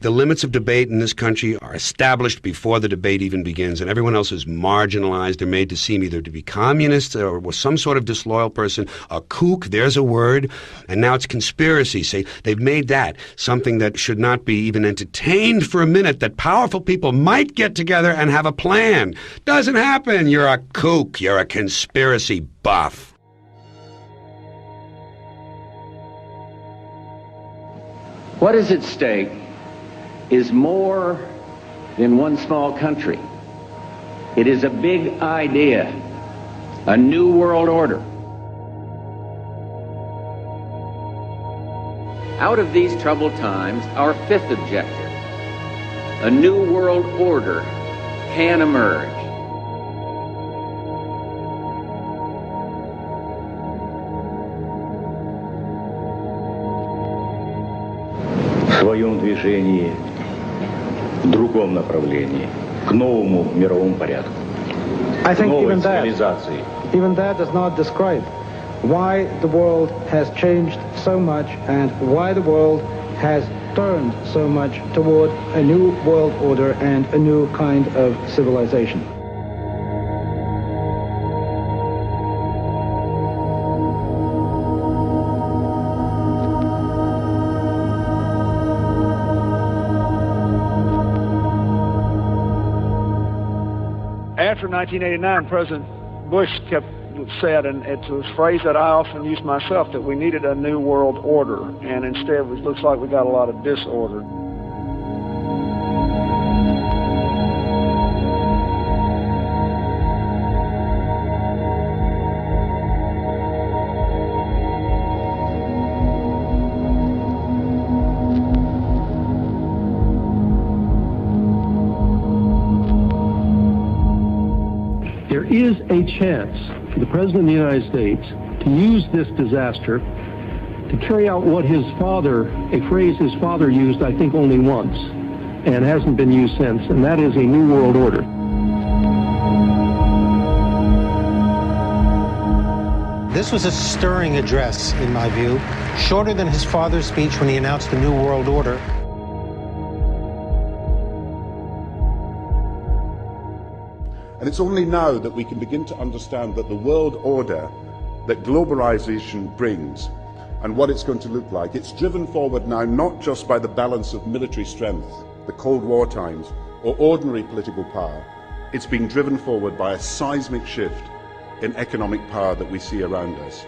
The limits of debate in this country are established before the debate even begins, and everyone else is marginalized. They're made to seem either to be communists or some sort of disloyal person, a kook, there's a word, and now it's conspiracy. See, they've made that something that should not be even entertained for a minute, that powerful people might get together and have a plan. Doesn't happen. You're a kook. You're a conspiracy buff. What is at stake is more than one small country. It is a big idea, a new world order. Out of these troubled times, our fifth objective, a new world order, can emerge. В своем движении в другом направлении, к новому мировому порядку, I think новой even цивилизации. Even that does not describe why the world has changed so much and why the world has turned so much toward a new world order and a new kind of civilization. After 1989, President Bush said, and it's a phrase that I often use myself, that we needed a new world order, and instead it looks like we got a lot of disorder. There is a chance for the President of the United States to use this disaster to carry out what his father, a phrase his father used, I think, only once, and hasn't been used since, and that is a new world order. This was a stirring address, in my view, shorter than his father's speech when he announced the New World Order. And it's only now that we can begin to understand that the world order that globalization brings and what it's going to look like, it's driven forward now not just by the balance of military strength, the Cold War times, or ordinary political power. It's being driven forward by a seismic shift in economic power that we see around us.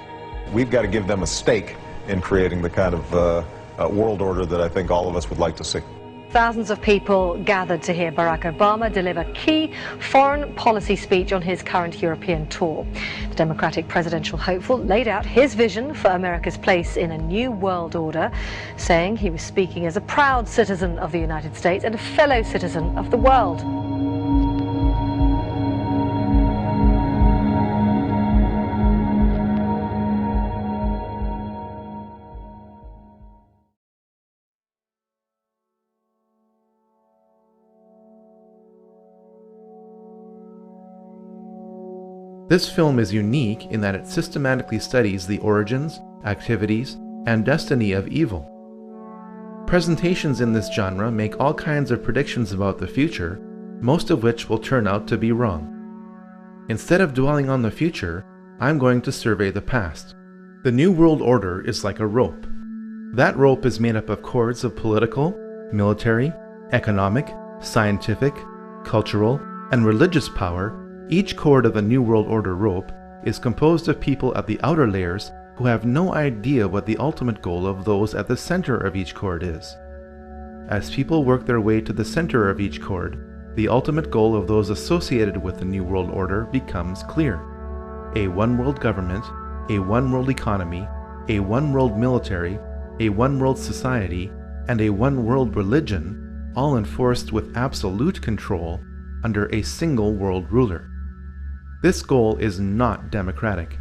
We've got to give them a stake in creating the kind of world order that I think all of us would like to see. Thousands of people gathered to hear Barack Obama deliver key foreign policy speech on his current European tour. The Democratic presidential hopeful laid out his vision for America's place in a new world order, saying he was speaking as a proud citizen of the United States and a fellow citizen of the world. This film is unique in that it systematically studies the origins, activities, and destiny of evil. Presentations in this genre make all kinds of predictions about the future, most of which will turn out to be wrong. Instead of dwelling on the future, I'm going to survey the past. The New World Order is like a rope. That rope is made up of cords of political, military, economic, scientific, cultural, and religious power. Each cord of the New World Order rope is composed of people at the outer layers who have no idea what the ultimate goal of those at the center of each cord is. As people work their way to the center of each cord, the ultimate goal of those associated with the New World Order becomes clear. A one-world government, a one-world economy, a one-world military, a one-world society, and a one-world religion, all enforced with absolute control under a single world ruler. This goal is not democratic.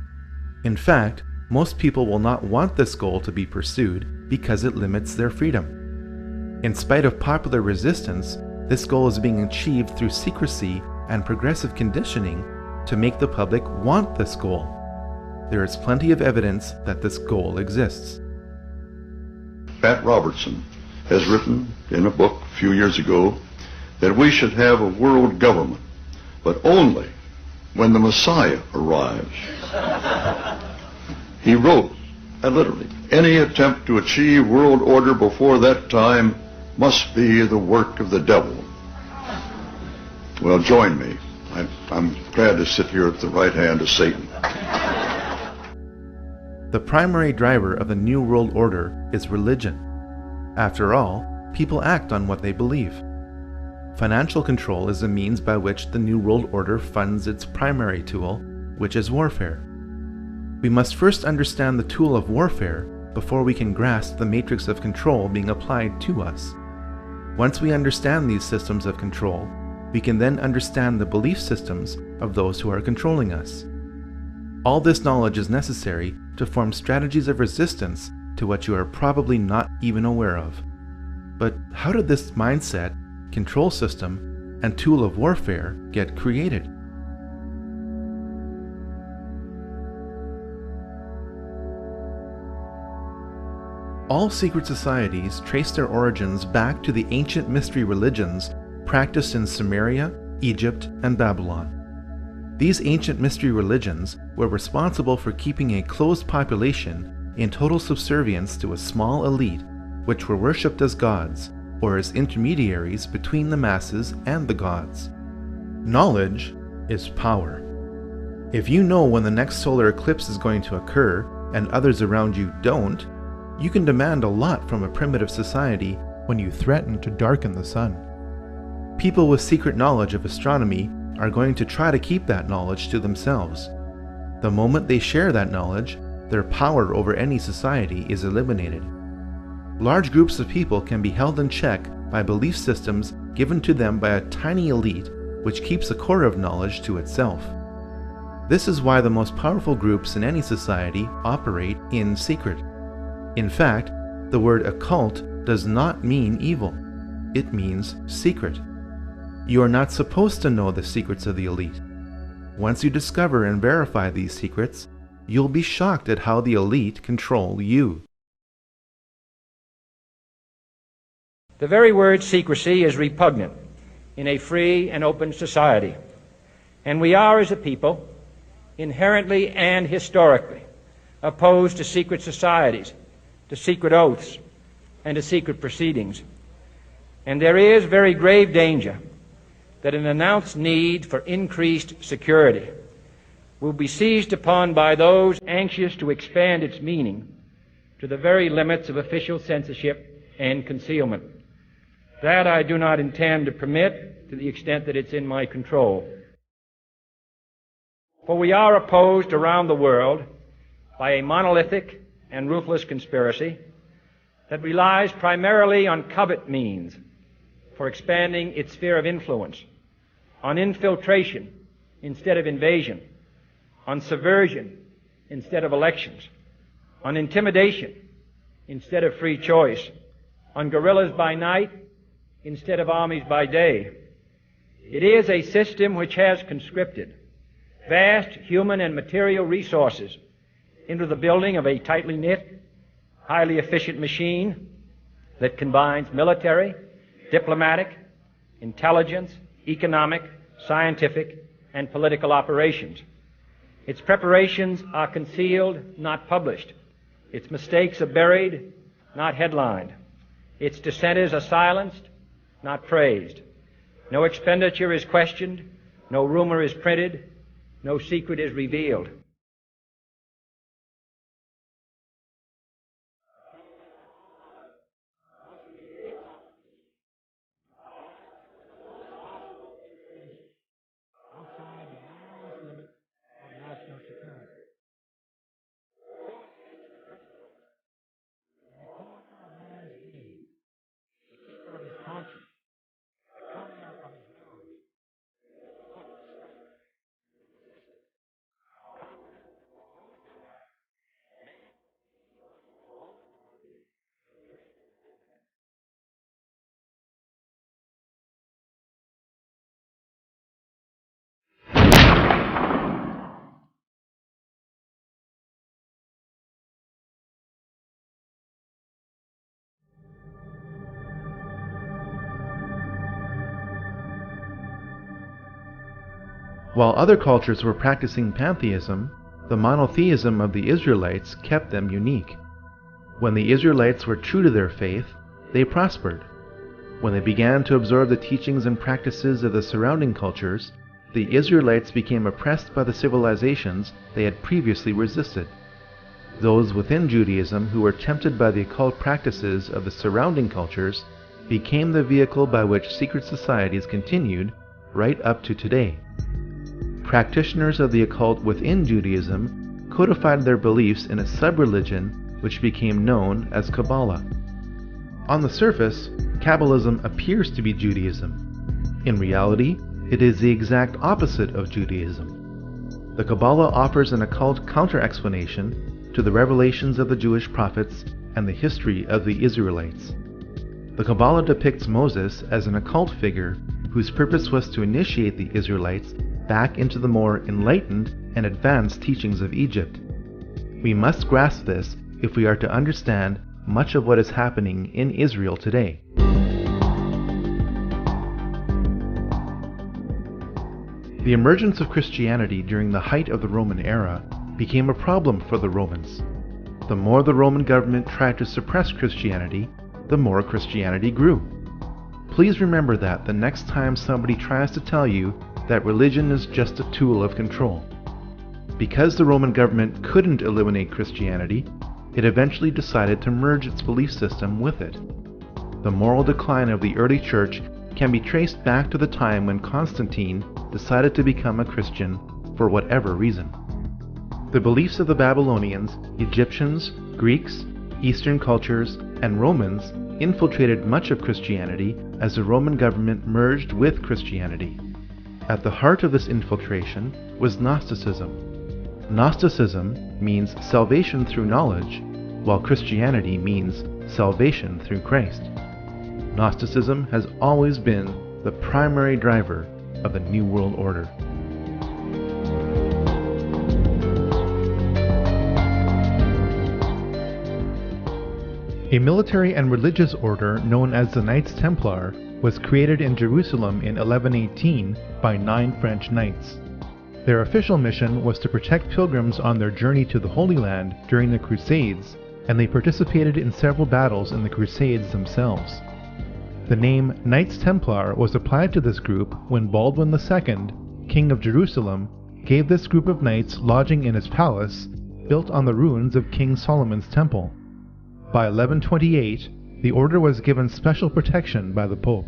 In fact, most people will not want this goal to be pursued because it limits their freedom. In spite of popular resistance, this goal is being achieved through secrecy and progressive conditioning to make the public want this goal. There is plenty of evidence that this goal exists. Pat Robertson has written in a book a few years ago that we should have a world government, but only when the Messiah arrives. He wrote, and literally, any attempt to achieve world order before that time must be the work of the devil. Well, join me. I'm glad to sit here at the right hand of Satan. The primary driver of the New World Order is religion. After all, people act on what they believe. Financial control is the means by which the New World Order funds its primary tool, which is warfare. We must first understand the tool of warfare before we can grasp the matrix of control being applied to us. Once we understand these systems of control, we can then understand the belief systems of those who are controlling us. All this knowledge is necessary to form strategies of resistance to what you are probably not even aware of. But how did this mindset, control system, and tool of warfare get created? All secret societies trace their origins back to the ancient mystery religions practiced in Sumeria, Egypt, and Babylon. These ancient mystery religions were responsible for keeping a closed population in total subservience to a small elite, which were worshipped as gods, or as intermediaries between the masses and the gods. Knowledge is power. If you know when the next solar eclipse is going to occur, and others around you don't, you can demand a lot from a primitive society when you threaten to darken the sun. People with secret knowledge of astronomy are going to try to keep that knowledge to themselves. The moment they share that knowledge, their power over any society is eliminated. Large groups of people can be held in check by belief systems given to them by a tiny elite which keeps a core of knowledge to itself. This is why the most powerful groups in any society operate in secret. In fact, the word occult does not mean evil. It means secret. You are not supposed to know the secrets of the elite. Once you discover and verify these secrets, you'll be shocked at how the elite control you. The very word secrecy is repugnant in a free and open society, and we are, as a people, inherently and historically opposed to secret societies, to secret oaths, and to secret proceedings. And there is very grave danger that an announced need for increased security will be seized upon by those anxious to expand its meaning to the very limits of official censorship and concealment. That I do not intend to permit to the extent that it's in my control. For we are opposed around the world by a monolithic and ruthless conspiracy that relies primarily on covert means for expanding its sphere of influence, on infiltration instead of invasion, on subversion instead of elections, on intimidation instead of free choice, on guerrillas by night instead of armies by day. It is a system which has conscripted vast human and material resources into the building of a tightly knit, highly efficient machine that combines military, diplomatic, intelligence, economic, scientific, and political operations. Its preparations are concealed, not published. Its mistakes are buried, not headlined. Its dissenters are silenced, not praised. No expenditure is questioned, no rumor is printed, no secret is revealed. While other cultures were practicing pantheism, the monotheism of the Israelites kept them unique. When the Israelites were true to their faith, they prospered. When they began to absorb the teachings and practices of the surrounding cultures, the Israelites became oppressed by the civilizations they had previously resisted. Those within Judaism who were tempted by the occult practices of the surrounding cultures became the vehicle by which secret societies continued right up to today. Practitioners of the occult within Judaism codified their beliefs in a sub-religion which became known as Kabbalah. On the surface, Kabbalism appears to be Judaism. In reality, it is the exact opposite of Judaism. The Kabbalah offers an occult counter-explanation to the revelations of the Jewish prophets and the history of the Israelites. The Kabbalah depicts Moses as an occult figure whose purpose was to initiate the Israelites back into the more enlightened and advanced teachings of Egypt. We must grasp this if we are to understand much of what is happening in Israel today. The emergence of Christianity during the height of the Roman era became a problem for the Romans. The more the Roman government tried to suppress Christianity, the more Christianity grew. Please remember that the next time somebody tries to tell you that religion is just a tool of control. Because the Roman government couldn't eliminate Christianity, it eventually decided to merge its belief system with it. The moral decline of the early church can be traced back to the time when Constantine decided to become a Christian for whatever reason. The beliefs of the Babylonians, Egyptians, Greeks, Eastern cultures, and Romans infiltrated much of Christianity as the Roman government merged with Christianity. At the heart of this infiltration was Gnosticism. Gnosticism means salvation through knowledge, while Christianity means salvation through Christ. Gnosticism has always been the primary driver of the New World Order. A military and religious order known as the Knights Templar was created in Jerusalem in 1118 by 9 French knights. Their official mission was to protect pilgrims on their journey to the Holy Land during the Crusades, and they participated in several battles in the Crusades themselves. The name Knights Templar was applied to this group when Baldwin II, King of Jerusalem, gave this group of knights lodging in his palace, built on the ruins of King Solomon's temple. By 1128, the order was given special protection by the Pope.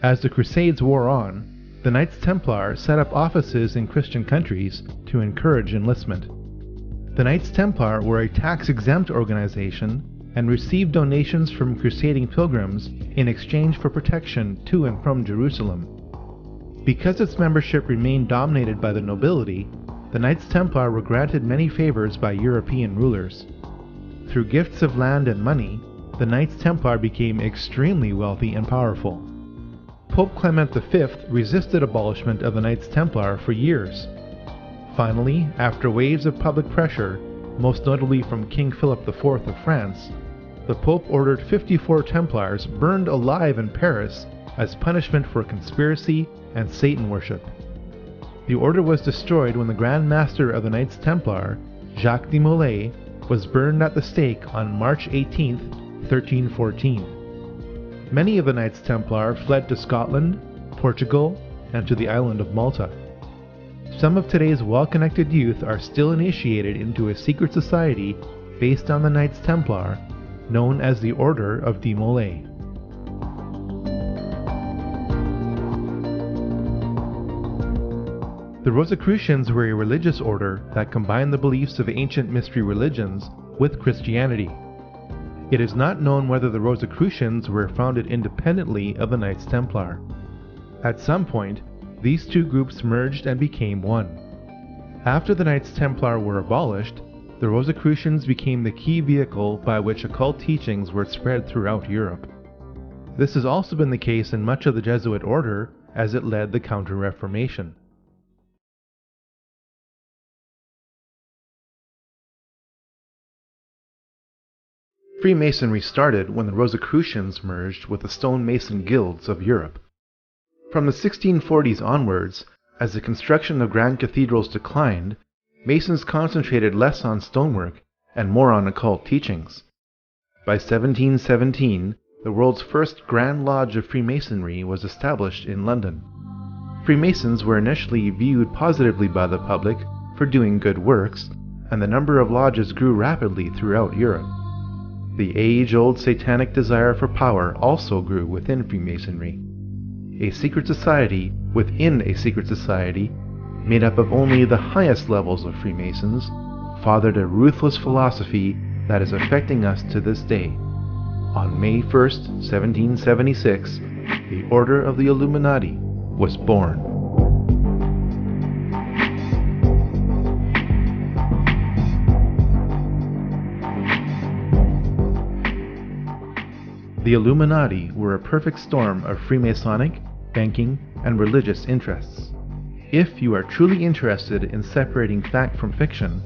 As the Crusades wore on, the Knights Templar set up offices in Christian countries to encourage enlistment. The Knights Templar were a tax-exempt organization and received donations from crusading pilgrims in exchange for protection to and from Jerusalem. Because its membership remained dominated by the nobility, the Knights Templar were granted many favors by European rulers. Through gifts of land and money, the Knights Templar became extremely wealthy and powerful. Pope Clement V resisted abolishment of the Knights Templar for years. Finally, after waves of public pressure, most notably from King Philip IV of France, the Pope ordered 54 Templars burned alive in Paris as punishment for conspiracy and Satan worship. The order was destroyed when the Grand Master of the Knights Templar, Jacques de Molay, was burned at the stake on March 18, 1314. Many of the Knights Templar fled to Scotland, Portugal, and to the island of Malta. Some of today's well-connected youth are still initiated into a secret society based on the Knights Templar, known as the Order of de Molay. The Rosicrucians were a religious order that combined the beliefs of ancient mystery religions with Christianity. It is not known whether the Rosicrucians were founded independently of the Knights Templar. At some point, these two groups merged and became one. After the Knights Templar were abolished, the Rosicrucians became the key vehicle by which occult teachings were spread throughout Europe. This has also been the case in much of the Jesuit order as it led the Counter-Reformation. Freemasonry started when the Rosicrucians merged with the stonemason guilds of Europe. From the 1640s onwards, As the construction of grand cathedrals declined, Masons concentrated less on stonework and more on occult teachings. By 1717, the world's first Grand Lodge of Freemasonry was established in London. Freemasons were initially viewed positively by the public for doing good works, and the number of lodges grew rapidly throughout Europe. The age-old satanic desire for power also grew within Freemasonry. A secret society within a secret society, made up of only the highest levels of Freemasons, fathered a ruthless philosophy that is affecting us to this day. On May 1st, 1776, the Order of the Illuminati was born. The Illuminati were a perfect storm of Freemasonic, banking, and religious interests. If you are truly interested in separating fact from fiction,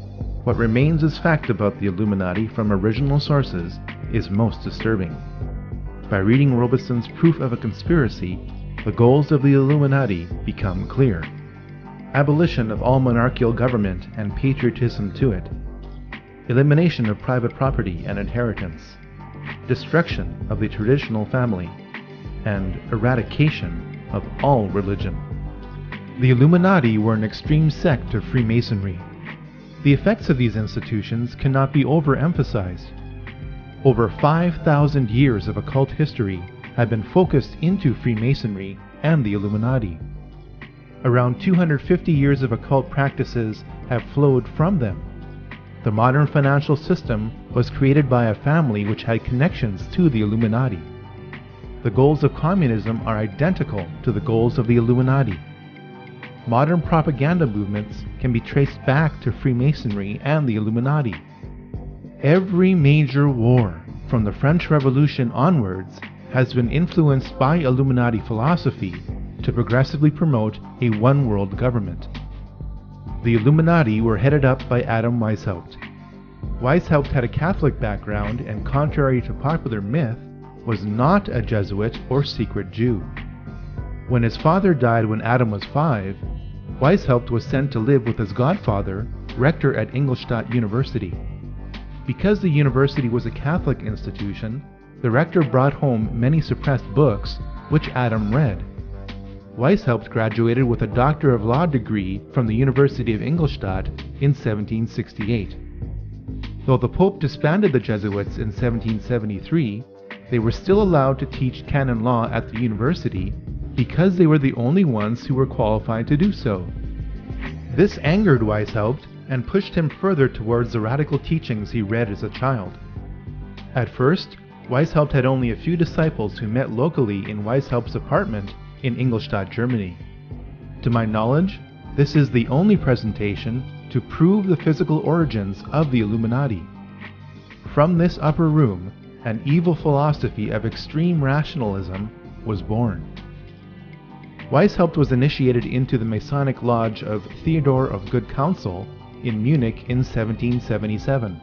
what remains as fact about the Illuminati from original sources is most disturbing. By reading Robeson's Proof of a Conspiracy, the goals of the Illuminati become clear. Abolition of all monarchical government and patriotism to it. Elimination of private property and inheritance. Destruction of the traditional family. And eradication of all religion. The Illuminati were an extreme sect of Freemasonry. The effects of these institutions cannot be overemphasized. Over 5,000 years of occult history have been focused into Freemasonry and the Illuminati. Around 250 years of occult practices have flowed from them. The modern financial system was created by a family which had connections to the Illuminati. The goals of communism are identical to the goals of the Illuminati. Modern propaganda movements can be traced back to Freemasonry and the Illuminati. Every major war, from the French Revolution onwards, has been influenced by Illuminati philosophy to progressively promote a one-world government. The Illuminati were headed up by Adam Weishaupt. Weishaupt had a Catholic background and, contrary to popular myth, was not a Jesuit or secret Jew. When his father died when Adam was 5, Weishaupt was sent to live with his godfather, rector at Ingolstadt University. Because the university was a Catholic institution, the rector brought home many suppressed books, which Adam read. Weishaupt graduated with a Doctor of Law degree from the University of Ingolstadt in 1768. Though the Pope disbanded the Jesuits in 1773, they were still allowed to teach canon law at the university because they were the only ones who were qualified to do so. This angered Weishaupt and pushed him further towards the radical teachings he read as a child. At first, Weishaupt had only a few disciples who met locally in Weishaupt's apartment in Ingolstadt, Germany. To my knowledge, this is the only presentation to prove the physical origins of the Illuminati. From this upper room, an evil philosophy of extreme rationalism was born. Weishaupt was initiated into the Masonic Lodge of Theodore of Good Counsel in Munich in 1777.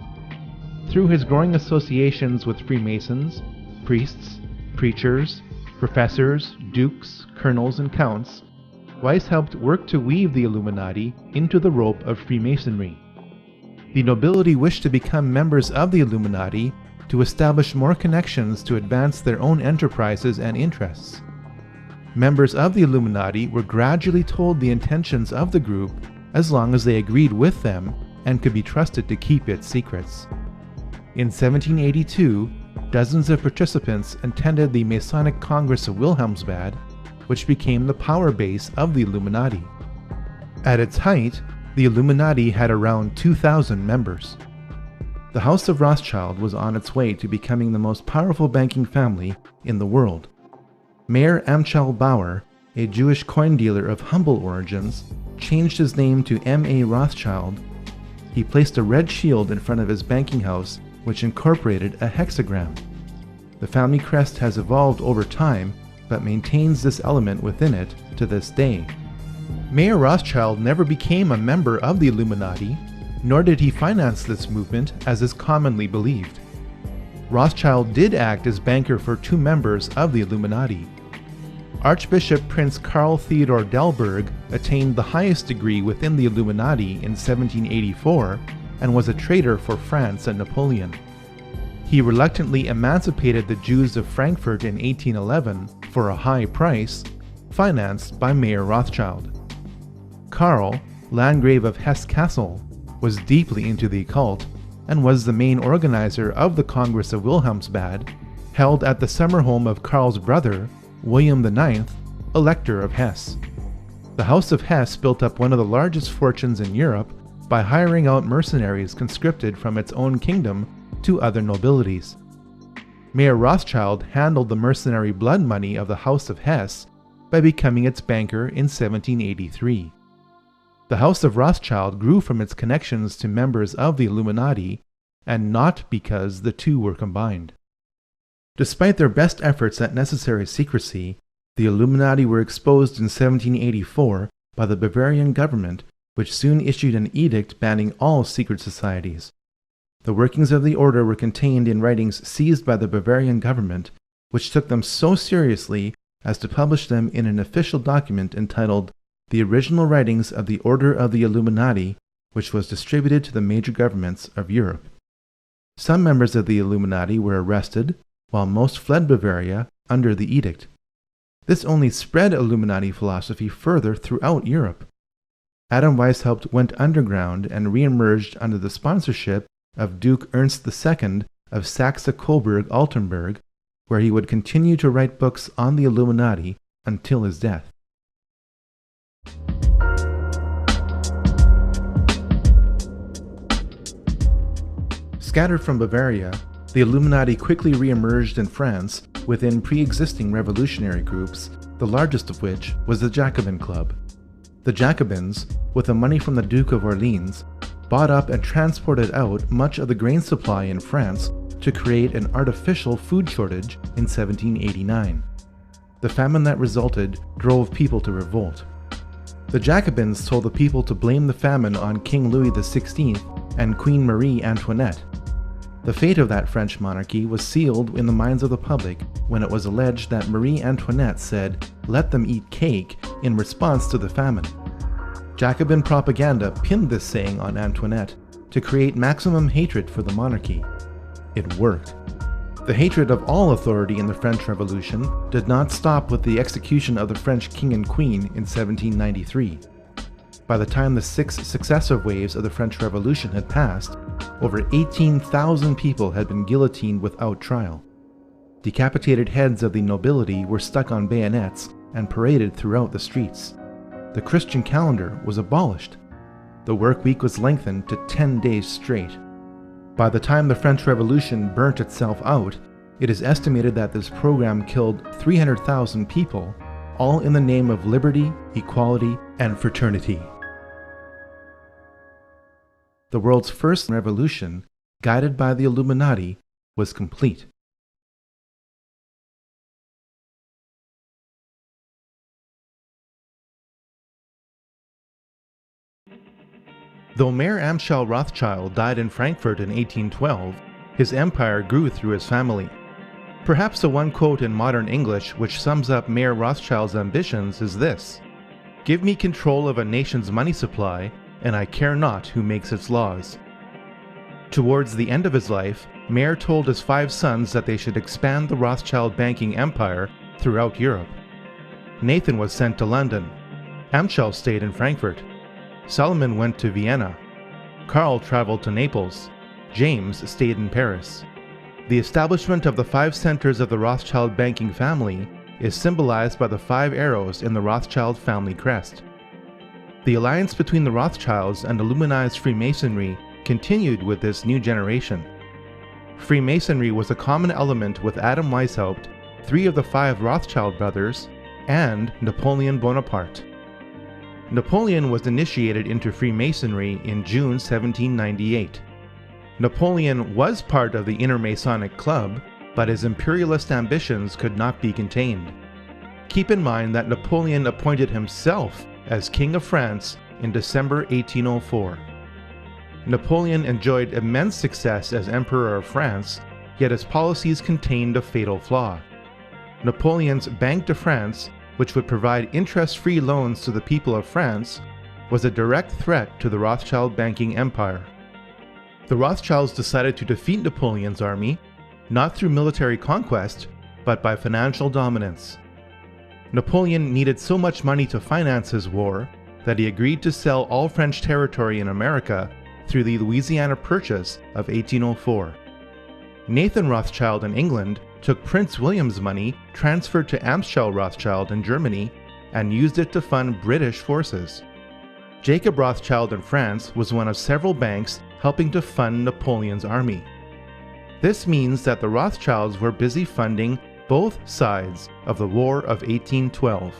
Through his growing associations with Freemasons, priests, preachers, professors, dukes, colonels, and counts, Weishaupt worked to weave the Illuminati into the rope of Freemasonry. The nobility wished to become members of the Illuminati to establish more connections to advance their own enterprises and interests. Members of the Illuminati were gradually told the intentions of the group as long as they agreed with them and could be trusted to keep its secrets. In 1782, dozens of participants attended the Masonic Congress of Wilhelmsbad, which became the power base of the Illuminati. At its height, the Illuminati had around 2,000 members. The House of Rothschild was on its way to becoming the most powerful banking family in the world. Mayer Amschel Bauer, a Jewish coin dealer of humble origins, changed his name to M.A. Rothschild. He placed a red shield in front of his banking house, which incorporated a hexagram. The family crest has evolved over time, but maintains this element within it to this day. Mayer Rothschild never became a member of the Illuminati, nor did he finance this movement as is commonly believed. Rothschild did act as banker for 2 members of the Illuminati. Archbishop Prince Karl Theodor Delberg attained the highest degree within the Illuminati in 1784 and was a traitor for France and Napoleon. He reluctantly emancipated the Jews of Frankfurt in 1811 for a high price, financed by Mayer Rothschild. Karl, Landgrave of Hesse-Kassel, was deeply into the occult and was the main organizer of the Congress of Wilhelmsbad, held at the summer home of Karl's brother, William IX, Elector of Hesse. The House of Hesse built up one of the largest fortunes in Europe by hiring out mercenaries conscripted from its own kingdom to other nobilities. Mayer Rothschild handled the mercenary blood money of the House of Hesse by becoming its banker in 1783. The House of Rothschild grew from its connections to members of the Illuminati, and not because the two were combined. Despite their best efforts at necessary secrecy, the Illuminati were exposed in 1784 by the Bavarian government, which soon issued an edict banning all secret societies. The workings of the order were contained in writings seized by the Bavarian government, which took them so seriously as to publish them in an official document entitled The Original Writings of the Order of the Illuminati, which was distributed to the major governments of Europe. Some members of the Illuminati were arrested, while most fled Bavaria under the edict. This only spread Illuminati philosophy further throughout Europe. Adam Weishaupt went underground and re-emerged under the sponsorship of Duke Ernst II of Saxe-Coburg-Altenburg, where he would continue to write books on the Illuminati until his death. Scattered from Bavaria, the Illuminati quickly re-emerged in France within pre-existing revolutionary groups, the largest of which was the Jacobin Club. The Jacobins, with the money from the Duke of Orleans, bought up and transported out much of the grain supply in France to create an artificial food shortage in 1789. The famine that resulted drove people to revolt. The Jacobins told the people to blame the famine on King Louis XVI and Queen Marie Antoinette. The fate of that French monarchy was sealed in the minds of the public when it was alleged that Marie Antoinette said, "Let them eat cake," in response to the famine. Jacobin propaganda pinned this saying on Antoinette to create maximum hatred for the monarchy. It worked. The hatred of all authority in the French Revolution did not stop with the execution of the French king and queen in 1793. By the time the 6 successive waves of the French Revolution had passed, over 18,000 people had been guillotined without trial. Decapitated heads of the nobility were stuck on bayonets and paraded throughout the streets. The Christian calendar was abolished. The work week was lengthened to 10 days straight. By the time the French Revolution burnt itself out, it is estimated that this program killed 300,000 people, all in the name of liberty, equality, and fraternity. The world's first revolution, guided by the Illuminati, was complete. Though Mayer Amschel Rothschild died in Frankfurt in 1812, his empire grew through his family. Perhaps the one quote in modern English which sums up Mayer Rothschild's ambitions is this: "Give me control of a nation's money supply, and I care not who makes its laws." Towards the end of his life, Mayer told his 5 sons that they should expand the Rothschild banking empire throughout Europe. Nathan was sent to London. Amschel stayed in Frankfurt. Solomon went to Vienna. Karl traveled to Naples. James stayed in Paris. The establishment of the 5 centers of the Rothschild banking family is symbolized by the 5 arrows in the Rothschild family crest. The alliance between the Rothschilds and Illuminized Freemasonry continued with this new generation. Freemasonry was a common element with Adam Weishaupt, 3 of the 5 Rothschild brothers, and Napoleon Bonaparte. Napoleon was initiated into Freemasonry in June 1798. Napoleon was part of the Inner Masonic Club, but his imperialist ambitions could not be contained. Keep in mind that Napoleon appointed himself as King of France in December 1804. Napoleon enjoyed immense success as Emperor of France, yet his policies contained a fatal flaw. Napoleon's Banque de France which would provide interest-free loans to the people of France, was a direct threat to the Rothschild banking empire. The Rothschilds decided to defeat Napoleon's army, not through military conquest, but by financial dominance. Napoleon needed so much money to finance his war that he agreed to sell all French territory in America through the Louisiana Purchase of 1804. Nathan Rothschild in England took Prince William's money transferred to Amschel Rothschild in Germany and used it to fund British forces. Jacob Rothschild in France was one of several banks helping to fund Napoleon's army. This means that the Rothschilds were busy funding both sides of the War of 1812.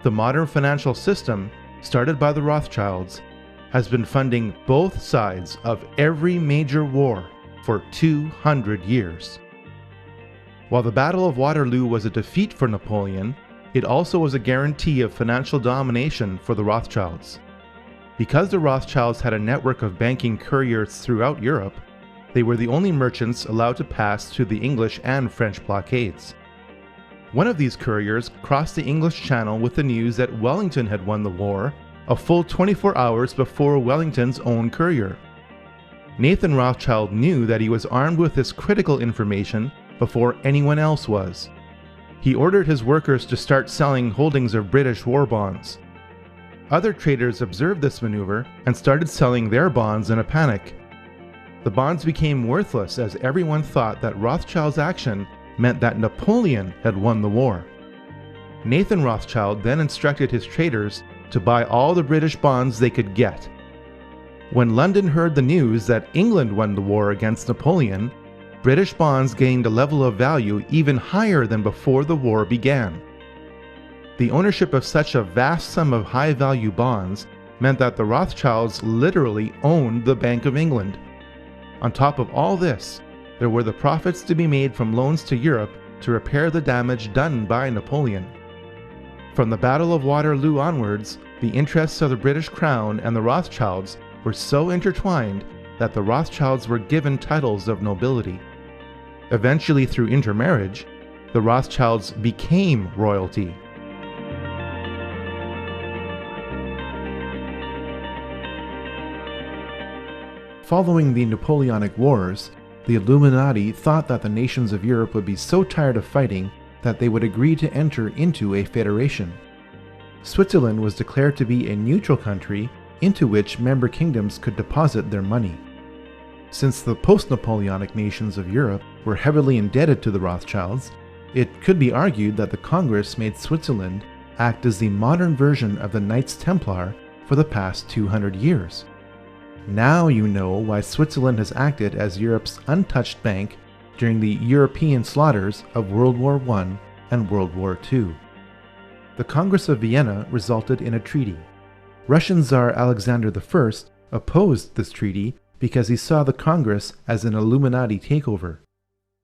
The modern financial system, started by the Rothschilds, has been funding both sides of every major war for 200 years. While the Battle of Waterloo was a defeat for Napoleon, it also was a guarantee of financial domination for the Rothschilds. Because the Rothschilds had a network of banking couriers throughout Europe, they were the only merchants allowed to pass through the English and French blockades. One of these couriers crossed the English Channel with the news that Wellington had won the war a full 24 hours before Wellington's own courier. Nathan Rothschild knew that he was armed with this critical information before anyone else was. He ordered his workers to start selling holdings of British war bonds. Other traders observed this maneuver and started selling their bonds in a panic. The bonds became worthless as everyone thought that Rothschild's action meant that Napoleon had won the war. Nathan Rothschild then instructed his traders to buy all the British bonds they could get. When London heard the news that England won the war against Napoleon, British bonds gained a level of value even higher than before the war began. The ownership of such a vast sum of high-value bonds meant that the Rothschilds literally owned the Bank of England. On top of all this, there were the profits to be made from loans to Europe to repair the damage done by Napoleon. From the Battle of Waterloo onwards, the interests of the British Crown and the Rothschilds were so intertwined that the Rothschilds were given titles of nobility. Eventually, through intermarriage, the Rothschilds became royalty. Following the Napoleonic Wars, the Illuminati thought that the nations of Europe would be so tired of fighting that they would agree to enter into a federation. Switzerland was declared to be a neutral country into which member kingdoms could deposit their money. Since the post-Napoleonic nations of Europe were heavily indebted to the Rothschilds, it could be argued that the Congress made Switzerland act as the modern version of the Knights Templar for the past 200 years. Now you know why Switzerland has acted as Europe's untouched bank during the European slaughters of World War I and World War II. The Congress of Vienna resulted in a treaty. Russian Tsar Alexander I opposed this treaty because he saw the Congress as an Illuminati takeover.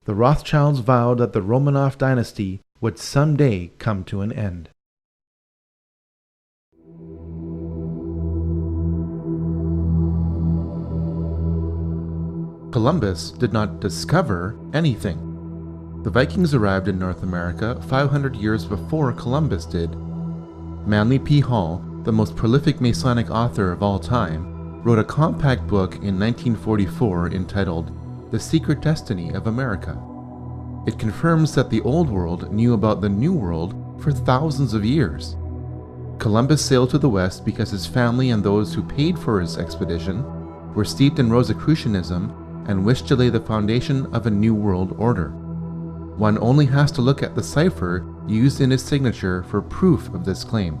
The Rothschilds vowed that the Romanov dynasty would someday come to an end. Columbus did not discover anything. The Vikings arrived in North America 500 years before Columbus did. Manly P. Hall, the most prolific Masonic author of all time, wrote a compact book in 1944 entitled The Secret Destiny of America. It confirms that the Old World knew about the New World for thousands of years. Columbus sailed to the West because his family and those who paid for his expedition were steeped in Rosicrucianism and wished to lay the foundation of a new world order. One only has to look at the cipher used in his signature for proof of this claim.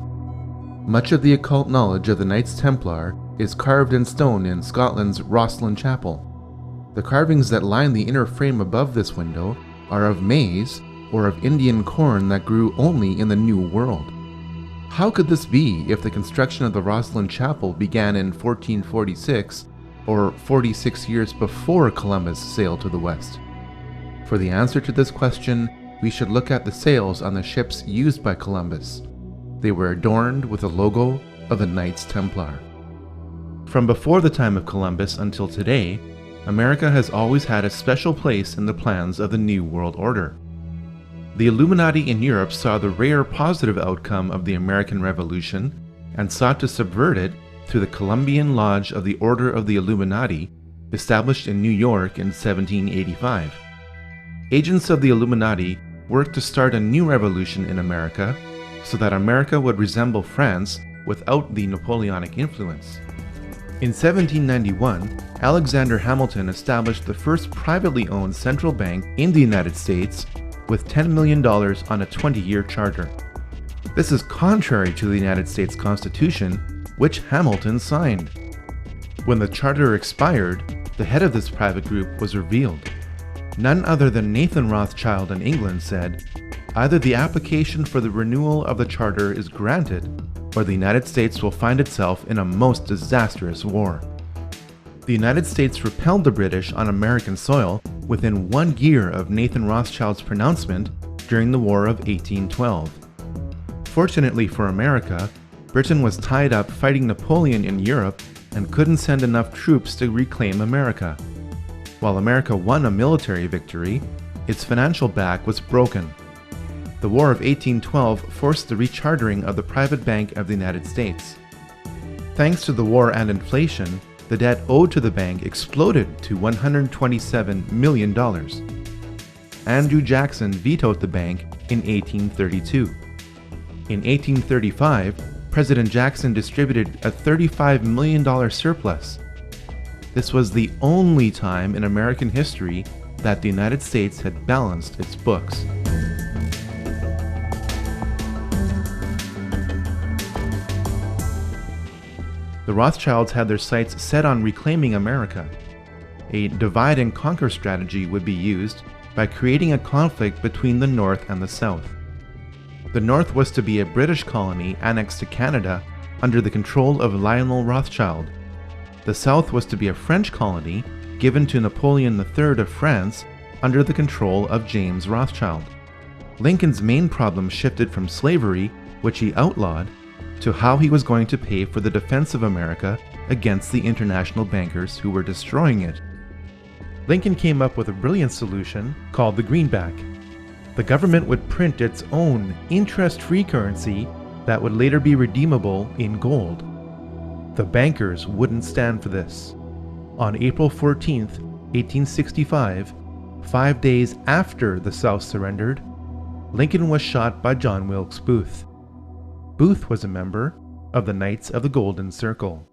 Much of the occult knowledge of the Knights Templar is carved in stone in Scotland's Rosslyn Chapel. The carvings that line the inner frame above this window are of maize or of Indian corn that grew only in the New World. How could this be if the construction of the Rosslyn Chapel began in 1446 or 46 years before Columbus sailed to the West? For the answer to this question, we should look at the sails on the ships used by Columbus. They were adorned with the logo of the Knights Templar. From before the time of Columbus until today, America has always had a special place in the plans of the New World Order. The Illuminati in Europe saw the rare positive outcome of the American Revolution and sought to subvert it through the Columbian Lodge of the Order of the Illuminati, established in New York in 1785. Agents of the Illuminati worked to start a new revolution in America so that America would resemble France without the Napoleonic influence. In 1791, Alexander Hamilton established the first privately owned central bank in the United States with $10 million on a 20-year charter. This is contrary to the United States Constitution, which Hamilton signed. When the charter expired, the head of this private group was revealed. None other than Nathan Rothschild in England said, "Either the application for the renewal of the charter is granted, or the United States will find itself in a most disastrous war." The United States repelled the British on American soil within 1 year of Nathan Rothschild's pronouncement during the War of 1812. Fortunately for America, Britain was tied up fighting Napoleon in Europe and couldn't send enough troops to reclaim America. While America won a military victory, its financial back was broken. The War of 1812 forced the rechartering of the private bank of the United States. Thanks to the war and inflation, the debt owed to the bank exploded to $127 million. Andrew Jackson vetoed the bank in 1832. In 1835, President Jackson distributed a $35 million surplus. This was the only time in American history that the United States had balanced its books. The Rothschilds had their sights set on reclaiming America. A divide and conquer strategy would be used by creating a conflict between the North and the South. The North was to be a British colony annexed to Canada under the control of Lionel Rothschild. The South was to be a French colony given to Napoleon III of France under the control of James Rothschild. Lincoln's main problem shifted from slavery, which he outlawed, to how he was going to pay for the defense of America against the international bankers who were destroying it. Lincoln came up with a brilliant solution called the greenback. The government would print its own interest-free currency that would later be redeemable in gold. The bankers wouldn't stand for this. On April 14, 1865, 5 days after the South surrendered, Lincoln was shot by John Wilkes Booth. Booth was a member of the Knights of the Golden Circle.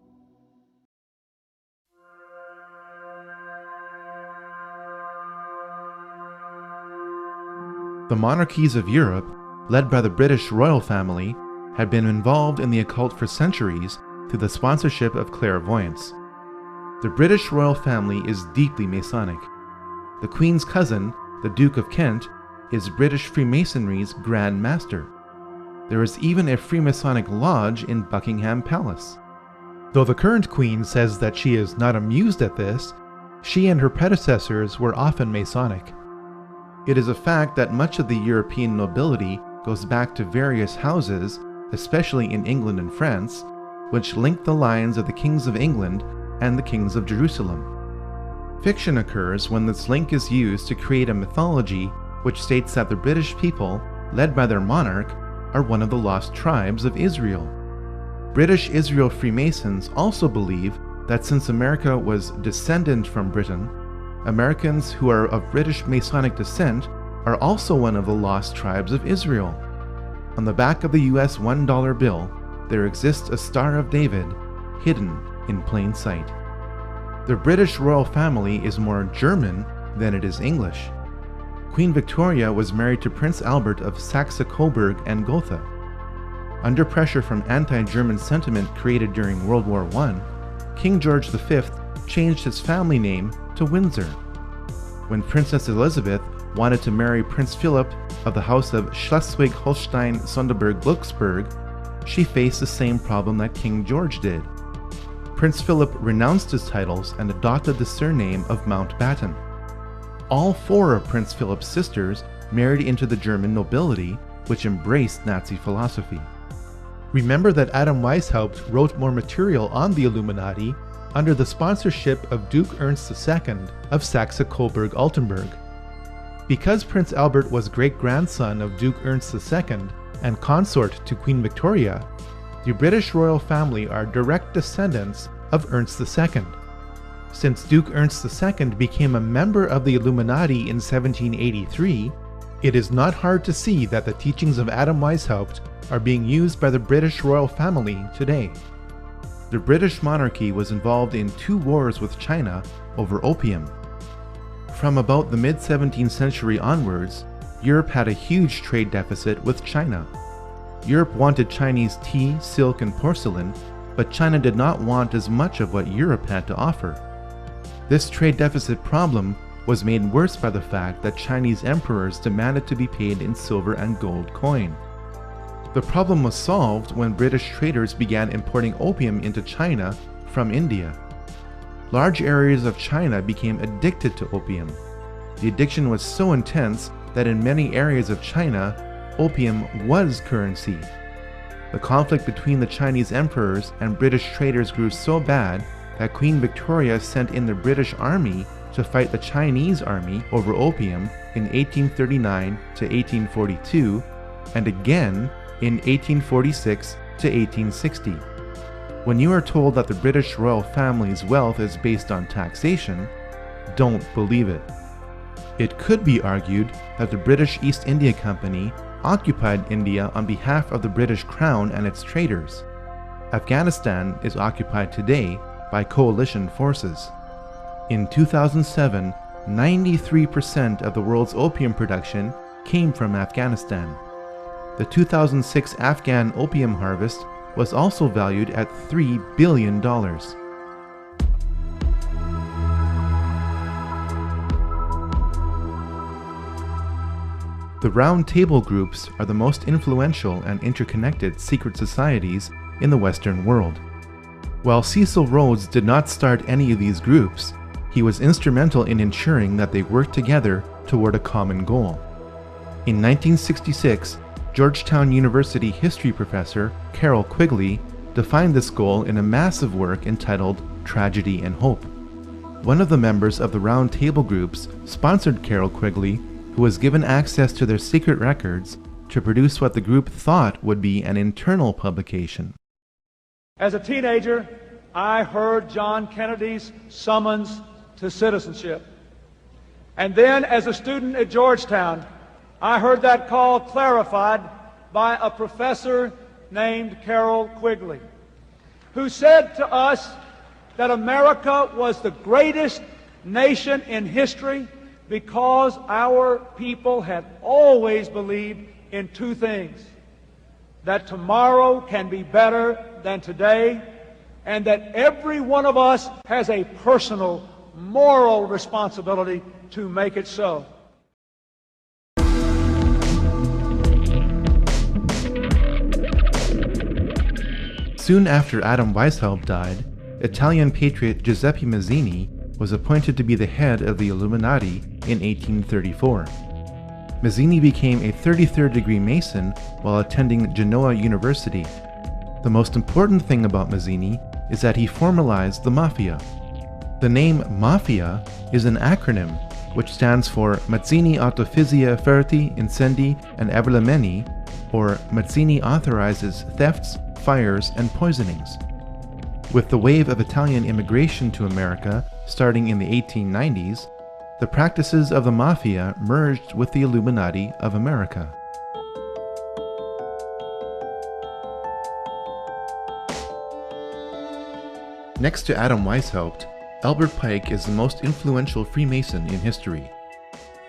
The monarchies of Europe, led by the British royal family, had been involved in the occult for centuries through the sponsorship of clairvoyants. The British royal family is deeply Masonic. The Queen's cousin, the Duke of Kent, is British Freemasonry's Grand Master. There is even a Freemasonic lodge in Buckingham Palace. Though the current Queen says that she is not amused at this, she and her predecessors were often Masonic. It is a fact that much of the European nobility goes back to various houses, especially in England and France, which link the lines of the kings of England and the kings of Jerusalem. Fiction occurs when this link is used to create a mythology which states that the British people, led by their monarch, are one of the lost tribes of Israel. British Israel Freemasons also believe that since America was descendant from Britain, Americans who are of British Masonic descent are also one of the lost tribes of Israel. On the back of the US $1 bill, there exists a Star of David, hidden in plain sight. The British royal family is more German than it is English. Queen Victoria was married to Prince Albert of Saxe-Coburg and Gotha. Under pressure from anti-German sentiment created during World War I, King George V changed his family name to Windsor. When Princess Elizabeth wanted to marry Prince Philip of the House of Schleswig-Holstein-Sonderburg-Glücksburg, she faced the same problem that King George did. Prince Philip renounced his titles and adopted the surname of Mountbatten. All 4 of Prince Philip's sisters married into the German nobility, which embraced Nazi philosophy. Remember that Adam Weishaupt wrote more material on the Illuminati under the sponsorship of Duke Ernst II of Saxe-Coburg-Altenburg. Because Prince Albert was great-grandson of Duke Ernst II and consort to Queen Victoria, the British royal family are direct descendants of Ernst II. Since Duke Ernst II became a member of the Illuminati in 1783, it is not hard to see that the teachings of Adam Weishaupt are being used by the British royal family today. The British monarchy was involved in 2 wars with China over opium. From about the mid-17th century onwards, Europe had a huge trade deficit with China. Europe wanted Chinese tea, silk, and porcelain, but China did not want as much of what Europe had to offer. This trade deficit problem was made worse by the fact that Chinese emperors demanded to be paid in silver and gold coin. The problem was solved when British traders began importing opium into China from India. Large areas of China became addicted to opium. The addiction was so intense that in many areas of China, opium was currency. The conflict between the Chinese emperors and British traders grew so bad that Queen Victoria sent in the British army to fight the Chinese army over opium in 1839 to 1842 and again in 1846 to 1860. When you are told that the British royal family's wealth is based on taxation, don't believe it. It could be argued that the British East India Company occupied India on behalf of the British Crown and its traders. Afghanistan is occupied today by coalition forces. In 2007, 93% of the world's opium production came from Afghanistan. The 2006 Afghan opium harvest was also valued at $3 billion. The Round Table groups are the most influential and interconnected secret societies in the Western world. While Cecil Rhodes did not start any of these groups, he was instrumental in ensuring that they worked together toward a common goal. In 1966, Georgetown University history professor Carroll Quigley defined this goal in a massive work entitled Tragedy and Hope. One of the members of the Round Table groups sponsored Carroll Quigley, who was given access to their secret records, to produce what the group thought would be an internal publication. As a teenager, I heard John Kennedy's summons to citizenship. And then as a student at Georgetown, I heard that call clarified by a professor named Carroll Quigley, who said to us that America was the greatest nation in history because our people had always believed in 2 things: that tomorrow can be better than today, and that every one of us has a personal moral responsibility to make it so. Soon after Adam Weishaupt died, Italian patriot Giuseppe Mazzini was appointed to be the head of the Illuminati in 1834. Mazzini became a 33rd degree Mason while attending Genoa University. The most important thing about Mazzini is that he formalized the Mafia. The name Mafia is an acronym which stands for Mazzini Autofizia Ferti Incendi and Avvelenamenti, or Mazzini authorizes thefts, fires, and poisonings. With the wave of Italian immigration to America starting in the 1890s, the practices of the Mafia merged with the Illuminati of America. Next to Adam Weishaupt, Albert Pike is the most influential Freemason in history.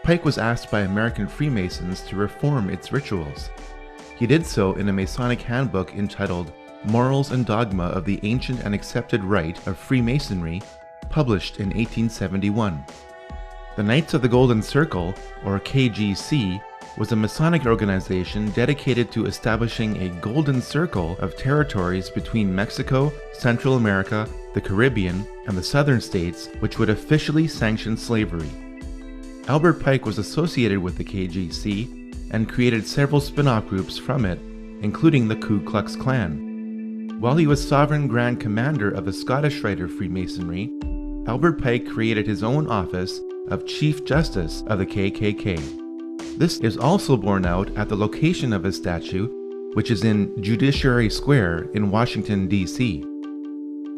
Pike was asked by American Freemasons to reform its rituals. He did so in a Masonic handbook entitled Morals and Dogma of the Ancient and Accepted Rite of Freemasonry, published in 1871. The Knights of the Golden Circle, or KGC, was a Masonic organization dedicated to establishing a golden circle of territories between Mexico, Central America, the Caribbean, and the southern states, which would officially sanction slavery. Albert Pike was associated with the KGC and created several spin-off groups from it, including the Ku Klux Klan. While he was Sovereign Grand Commander of the Scottish Rite of Freemasonry, Albert Pike created his own office of Chief Justice of the KKK. This is also borne out at the location of his statue, which is in Judiciary Square in Washington, D.C.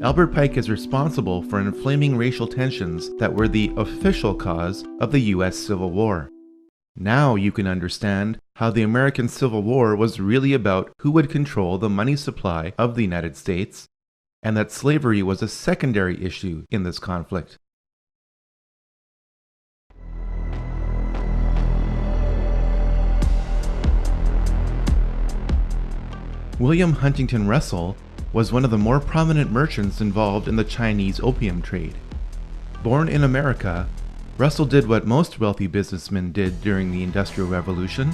Albert Pike is responsible for inflaming racial tensions that were the official cause of the U.S. Civil War. Now you can understand how the American Civil War was really about who would control the money supply of the United States, and that slavery was a secondary issue in this conflict. William Huntington Russell was one of the more prominent merchants involved in the Chinese opium trade. Born in America, Russell did what most wealthy businessmen did during the Industrial Revolution: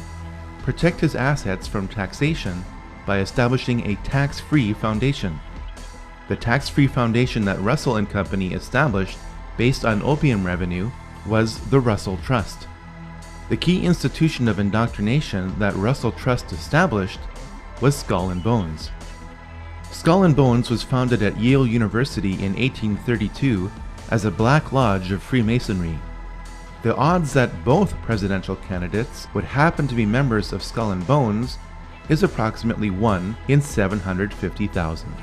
protect his assets from taxation by establishing a tax-free foundation. The tax-free foundation that Russell and Company established based on opium revenue was the Russell Trust. The key institution of indoctrination that Russell Trust established was Skull and Bones. Skull and Bones was founded at Yale University in 1832 as a black lodge of Freemasonry. The odds that both presidential candidates would happen to be members of Skull and Bones is approximately 1 in 750,000.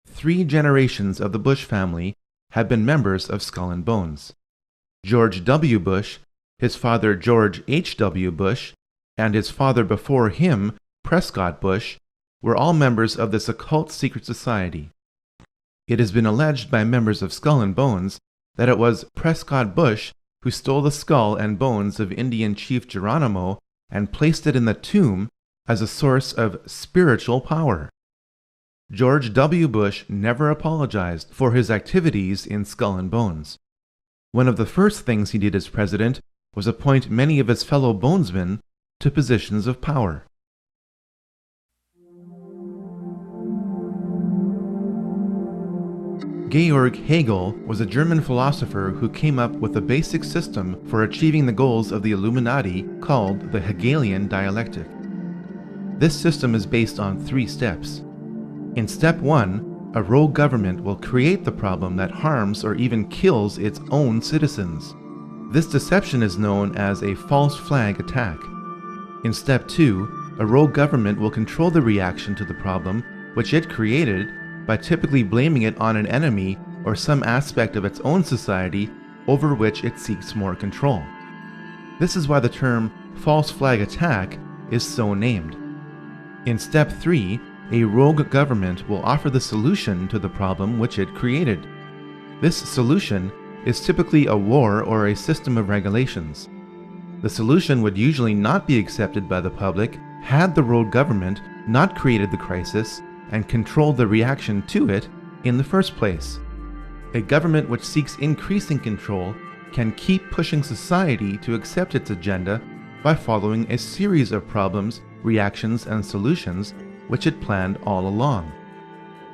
3 generations of the Bush family have been members of Skull and Bones. George W. Bush, his father George H.W. Bush, and his father before him, Prescott Bush, were all members of this occult secret society. It has been alleged by members of Skull and Bones that it was Prescott Bush who stole the skull and bones of Indian Chief Geronimo and placed it in the tomb as a source of spiritual power. George W. Bush never apologized for his activities in Skull and Bones. One of the first things he did as president was appoint many of his fellow bonesmen to positions of power. Georg Hegel was a German philosopher who came up with a basic system for achieving the goals of the Illuminati called the Hegelian dialectic. This system is based on 3 steps. In step 1, a rogue government will create the problem that harms or even kills its own citizens. This deception is known as a false flag attack. In step 2, a rogue government will control the reaction to the problem which it created by typically blaming it on an enemy or some aspect of its own society over which it seeks more control. This is why the term false flag attack is so named. In step 3, a rogue government will offer the solution to the problem which it created. This solution is typically a war or a system of regulations. The solution would usually not be accepted by the public had the rogue government not created the crisis and controlled the reaction to it in the first place. A government which seeks increasing control can keep pushing society to accept its agenda by following a series of problems, reactions, and solutions which it planned all along.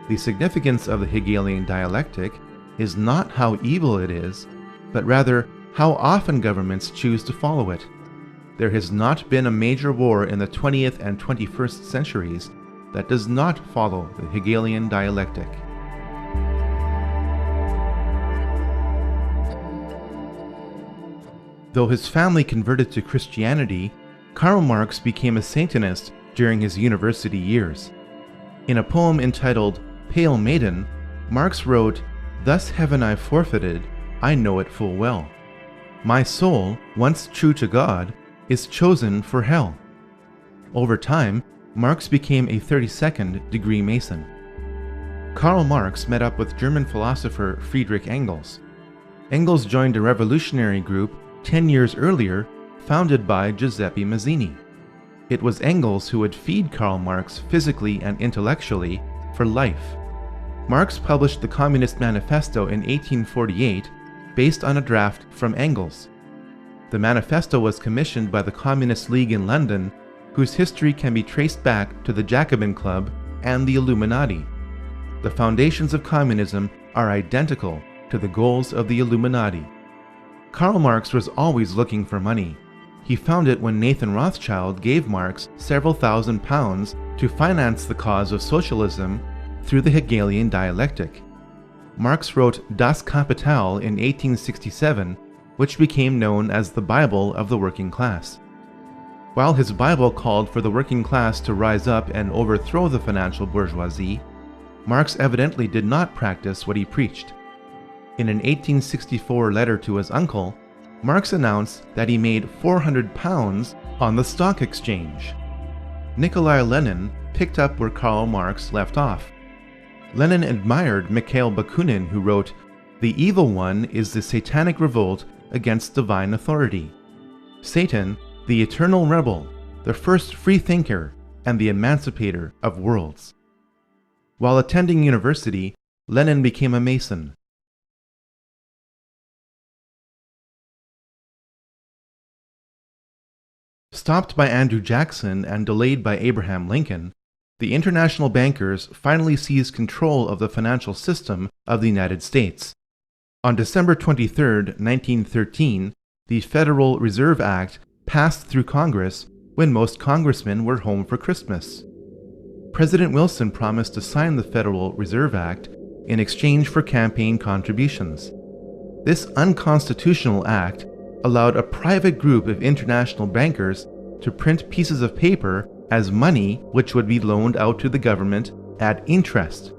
The significance of the Hegelian dialectic is not how evil it is, but rather how often governments choose to follow it. There has not been a major war in the 20th and 21st centuries that does not follow the Hegelian dialectic. Though his family converted to Christianity, Karl Marx became a Satanist during his university years. In a poem entitled Pale Maiden, Marx wrote, "Thus heaven I forfeited, I know it full well. My soul, once true to God, is chosen for hell." Over time, Marx became a 32nd degree Mason. Karl Marx met up with German philosopher Friedrich Engels. Engels joined a revolutionary group 10 years earlier, founded by Giuseppe Mazzini. It was Engels who would feed Karl Marx physically and intellectually for life. Marx published the Communist Manifesto in 1848 based on a draft from Engels. The manifesto was commissioned by the Communist League in London, whose history can be traced back to the Jacobin Club and the Illuminati. The foundations of communism are identical to the goals of the Illuminati. Karl Marx was always looking for money. He found it when Nathan Rothschild gave Marx several £1,000s to finance the cause of socialism through the Hegelian dialectic. Marx wrote Das Kapital in 1867, which became known as the Bible of the working class. While his Bible called for the working class to rise up and overthrow the financial bourgeoisie, Marx evidently did not practice what he preached. In an 1864 letter to his uncle, Marx announced that he made £400 on the stock exchange. Nikolai Lenin picked up where Karl Marx left off. Lenin admired Mikhail Bakunin, who wrote, "The evil one is the satanic revolt against divine authority. Satan, the eternal rebel, the first free thinker, and the emancipator of worlds." While attending university, Lenin became a Mason. Stopped by Andrew Jackson and delayed by Abraham Lincoln, the international bankers finally seized control of the financial system of the United States. On December 23, 1913, the Federal Reserve Act passed through Congress when most congressmen were home for Christmas. President Wilson promised to sign the Federal Reserve Act in exchange for campaign contributions. This unconstitutional act allowed a private group of international bankers to print pieces of paper as money which would be loaned out to the government at interest.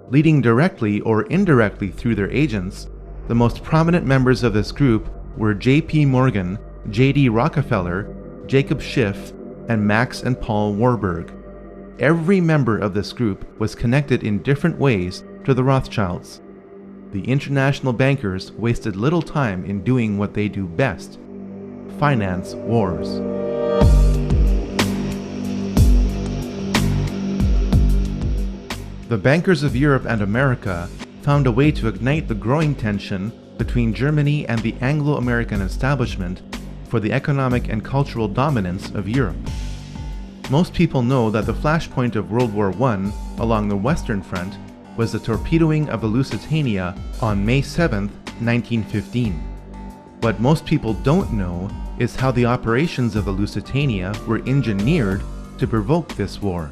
Leading directly or indirectly through their agents, the most prominent members of this group were J.P. Morgan, J.D. Rockefeller, Jacob Schiff, and Max and Paul Warburg. Every member of this group was connected in different ways to the Rothschilds. The international bankers wasted little time in doing what they do best: finance wars. The bankers of Europe and America found a way to ignite the growing tension between Germany and the Anglo-American establishment for the economic and cultural dominance of Europe. Most people know that the flashpoint of World War I along the Western Front was the torpedoing of the Lusitania on May 7, 1915. What most people don't know is how the operations of the Lusitania were engineered to provoke this war.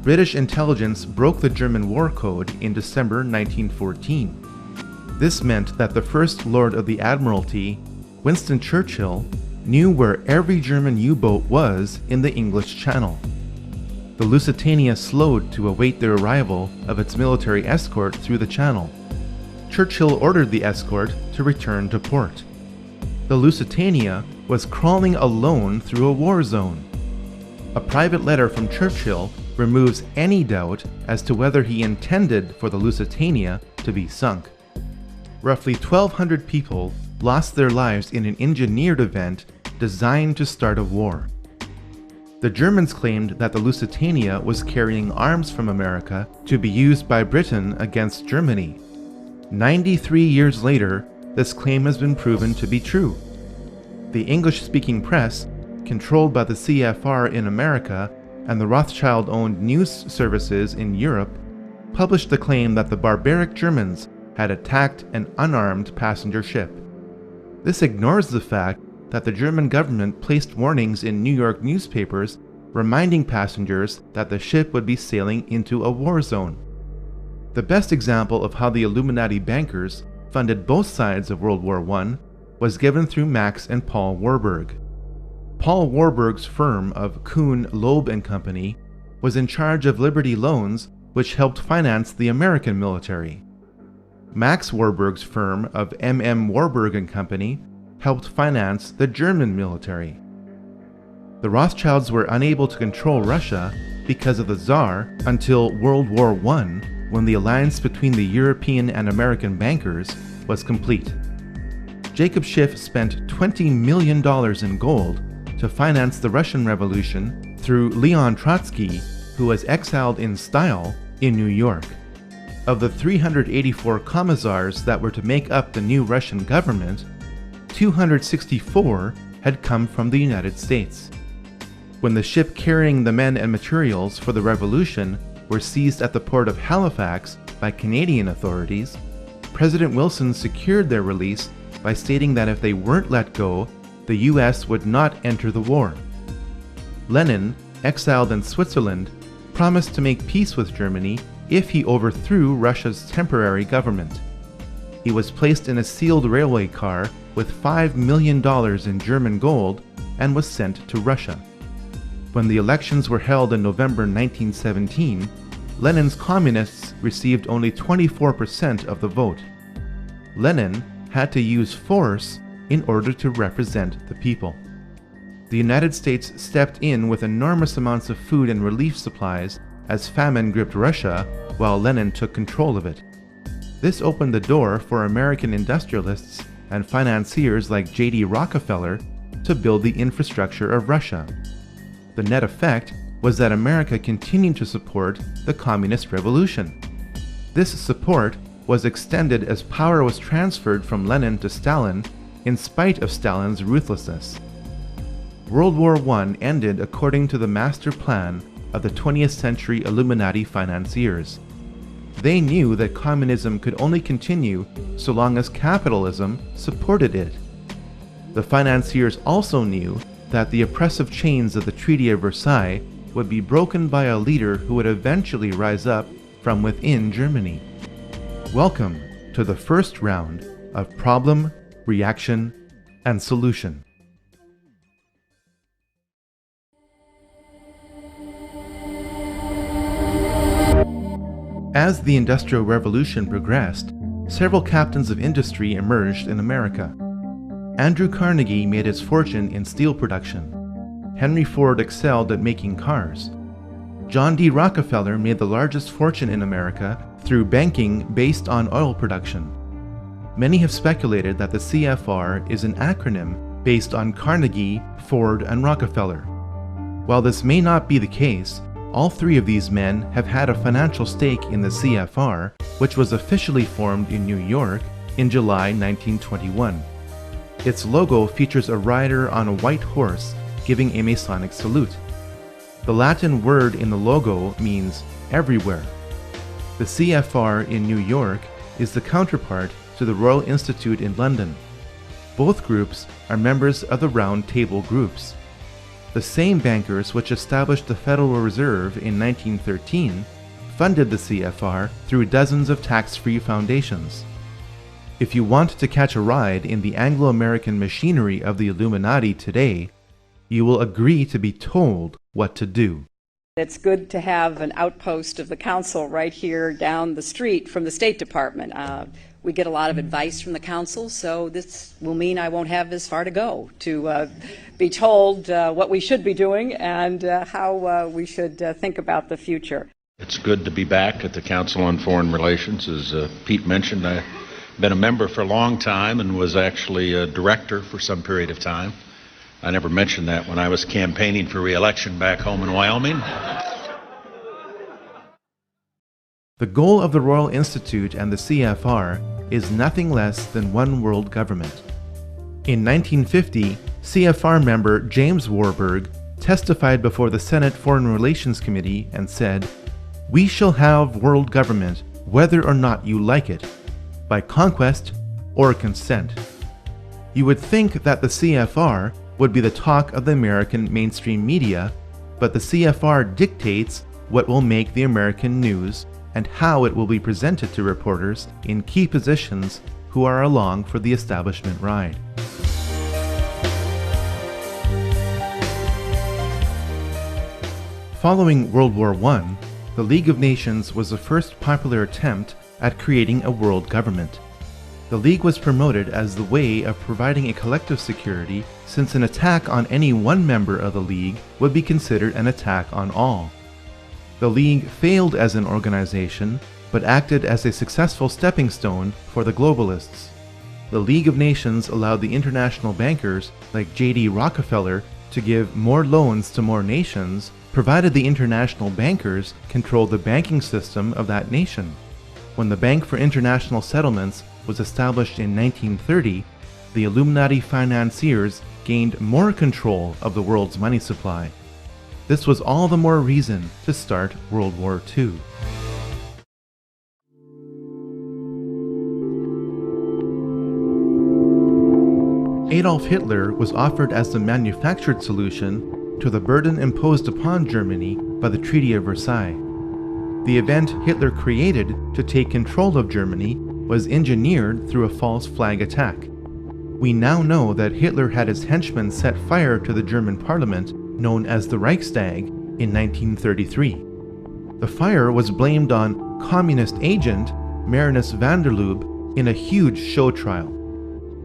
British intelligence broke the German war code in December 1914. This meant that the First Lord of the Admiralty, Winston Churchill, knew where every German U-boat was in the English Channel. The Lusitania slowed to await the arrival of its military escort through the channel. Churchill ordered the escort to return to port. The Lusitania was crawling alone through a war zone. A private letter from Churchill removes any doubt as to whether he intended for the Lusitania to be sunk. Roughly 1,200 people lost their lives in an engineered event designed to start a war. The Germans claimed that the Lusitania was carrying arms from America to be used by Britain against Germany. 93 years later, this claim has been proven to be true. The English-speaking press, controlled by the CFR in America and the Rothschild-owned news services in Europe, published the claim that the barbaric Germans had attacked an unarmed passenger ship. This ignores the fact that the German government placed warnings in New York newspapers reminding passengers that the ship would be sailing into a war zone. The best example of how the Illuminati bankers funded both sides of World War I was given through Max and Paul Warburg. Paul Warburg's firm of Kuhn, Loeb & Company was in charge of Liberty Loans, which helped finance the American military. Max Warburg's firm of M.M. Warburg & Company helped finance the German military. The Rothschilds were unable to control Russia because of the Tsar until World War I, when the alliance between the European and American bankers was complete. Jacob Schiff spent $20 million in gold to finance the Russian Revolution through Leon Trotsky, who was exiled in style in New York. Of the 384 commissars that were to make up the new Russian government, 264 had come from the United States. When the ship carrying the men and materials for the revolution were seized at the port of Halifax by Canadian authorities, President Wilson secured their release by stating that if they weren't let go, the US would not enter the war. Lenin, exiled in Switzerland, promised to make peace with Germany if he overthrew Russia's temporary government. He was placed in a sealed railway car with $5 million in German gold and was sent to Russia. When the elections were held in November 1917, Lenin's communists received only 24% of the vote. Lenin had to use force in order to represent the people. The United States stepped in with enormous amounts of food and relief supplies as famine gripped Russia while Lenin took control of it. This opened the door for American industrialists and financiers like J.D. Rockefeller to build the infrastructure of Russia. The net effect was that America continued to support the Communist Revolution. This support was extended as power was transferred from Lenin to Stalin in spite of Stalin's ruthlessness. World War I ended according to the master plan of the 20th century Illuminati financiers. They knew that communism could only continue so long as capitalism supported it. The financiers also knew that the oppressive chains of the Treaty of Versailles would be broken by a leader who would eventually rise up from within Germany. Welcome to the first round of Problem, Reaction, and Solution. As the Industrial Revolution progressed, several captains of industry emerged in America. Andrew Carnegie made his fortune in steel production. Henry Ford excelled at making cars. John D. Rockefeller made the largest fortune in America through banking based on oil production. Many have speculated that the CFR is an acronym based on Carnegie, Ford, and Rockefeller. While this may not be the case, all three of these men have had a financial stake in the CFR, which was officially formed in New York in July 1921. Its logo features a rider on a white horse giving a Masonic salute. The Latin word in the logo means everywhere. The CFR in New York is the counterpart to the Royal Institute in London. Both groups are members of the Round Table groups. The same bankers which established the Federal Reserve in 1913 funded the CFR through dozens of tax-free foundations. If you want to catch a ride in the Anglo-American machinery of the Illuminati today, you will agree to be told what to do. It's good to have an outpost of the council right here down the street from the State Department. We get a lot of advice from the council, so this will mean I won't have as far to go to be told what we should be doing and how we should think about the future. It's good to be back at the Council on Foreign Relations. As Pete mentioned, I've been a member for a long time and was actually a director for some period of time. I never mentioned that when I was campaigning for re-election back home in Wyoming. The goal of the Royal Institute and the CFR is nothing less than one world government. In 1950, CFR member James Warburg testified before the Senate Foreign Relations Committee and said, "We shall have world government whether or not you like it, by conquest or consent." You would think that the CFR would be the talk of the American mainstream media, but the CFR dictates what will make the American news and how it will be presented to reporters in key positions who are along for the establishment ride. Following World War I, the League of Nations was the first popular attempt at creating a world government. The League was promoted as the way of providing a collective security, since an attack on any one member of the League would be considered an attack on all. The League failed as an organization, but acted as a successful stepping stone for the globalists. The League of Nations allowed the international bankers, like J.D. Rockefeller, to give more loans to more nations, provided the international bankers controlled the banking system of that nation. When the Bank for International Settlements was established in 1930, the Illuminati financiers gained more control of the world's money supply. This was all the more reason to start World War II. Adolf Hitler was offered as the manufactured solution to the burden imposed upon Germany by the Treaty of Versailles. The event Hitler created to take control of Germany was engineered through a false flag attack. We now know that Hitler had his henchmen set fire to the German parliament, known as the Reichstag, in 1933. The fire was blamed on communist agent Marinus van der Lubbe in a huge show trial.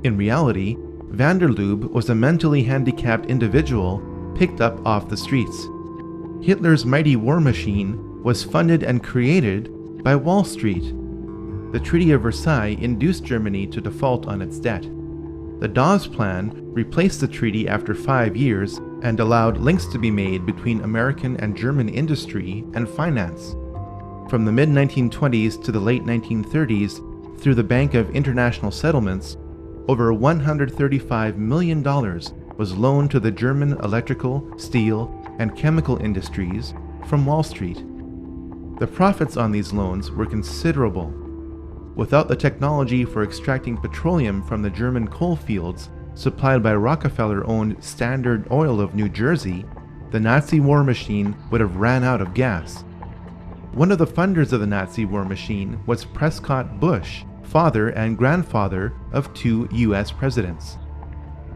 In reality, van der Lubbe was a mentally handicapped individual picked up off the streets. Hitler's mighty war machine was funded and created by Wall Street. The Treaty of Versailles induced Germany to default on its debt. The Dawes Plan replaced the treaty after 5 years and allowed links to be made between American and German industry and finance. From the mid-1920s to the late 1930s, through the Bank of International Settlements, over $135 million was loaned to the German electrical, steel, and chemical industries from Wall Street. The profits on these loans were considerable. Without the technology for extracting petroleum from the German coal fields supplied by Rockefeller-owned Standard Oil of New Jersey, the Nazi war machine would have ran out of gas. One of the funders of the Nazi war machine was Prescott Bush, father and grandfather of 2 U.S. presidents.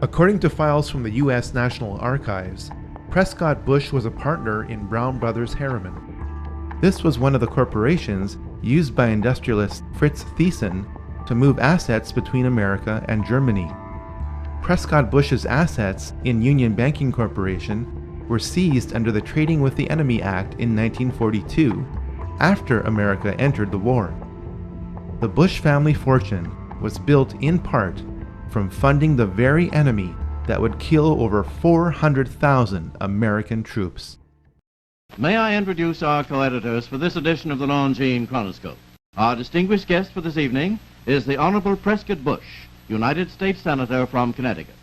According to files from the U.S. National Archives, Prescott Bush was a partner in Brown Brothers Harriman. This was one of the corporations used by industrialist Fritz Thyssen to move assets between America and Germany. Prescott Bush's assets in Union Banking Corporation were seized under the Trading with the Enemy Act in 1942, after America entered the war. The Bush family fortune was built in part from funding the very enemy that would kill over 400,000 American troops. May I introduce our co-editors for this edition of the Longines Chronoscope. Our distinguished guest for this evening is the Honorable Prescott Bush, United States Senator from Connecticut.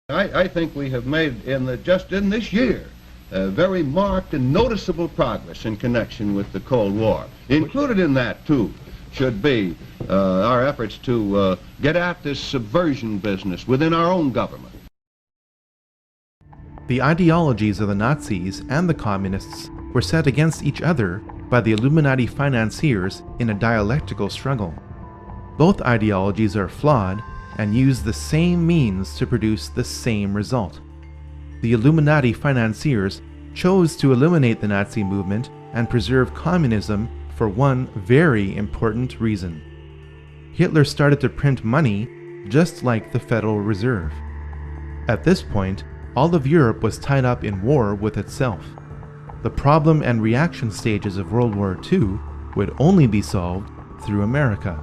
I think we have made, just in this year, very marked and noticeable progress in connection with the Cold War. Included in that, too, should be our efforts to get at this subversion business within our own government. The ideologies of the Nazis and the Communists were set against each other by the Illuminati financiers in a dialectical struggle. Both ideologies are flawed and use the same means to produce the same result. The Illuminati financiers chose to eliminate the Nazi movement and preserve communism for one very important reason. Hitler started to print money just like the Federal Reserve. At this point, all of Europe was tied up in war with itself. The problem and reaction stages of World War II would only be solved through America.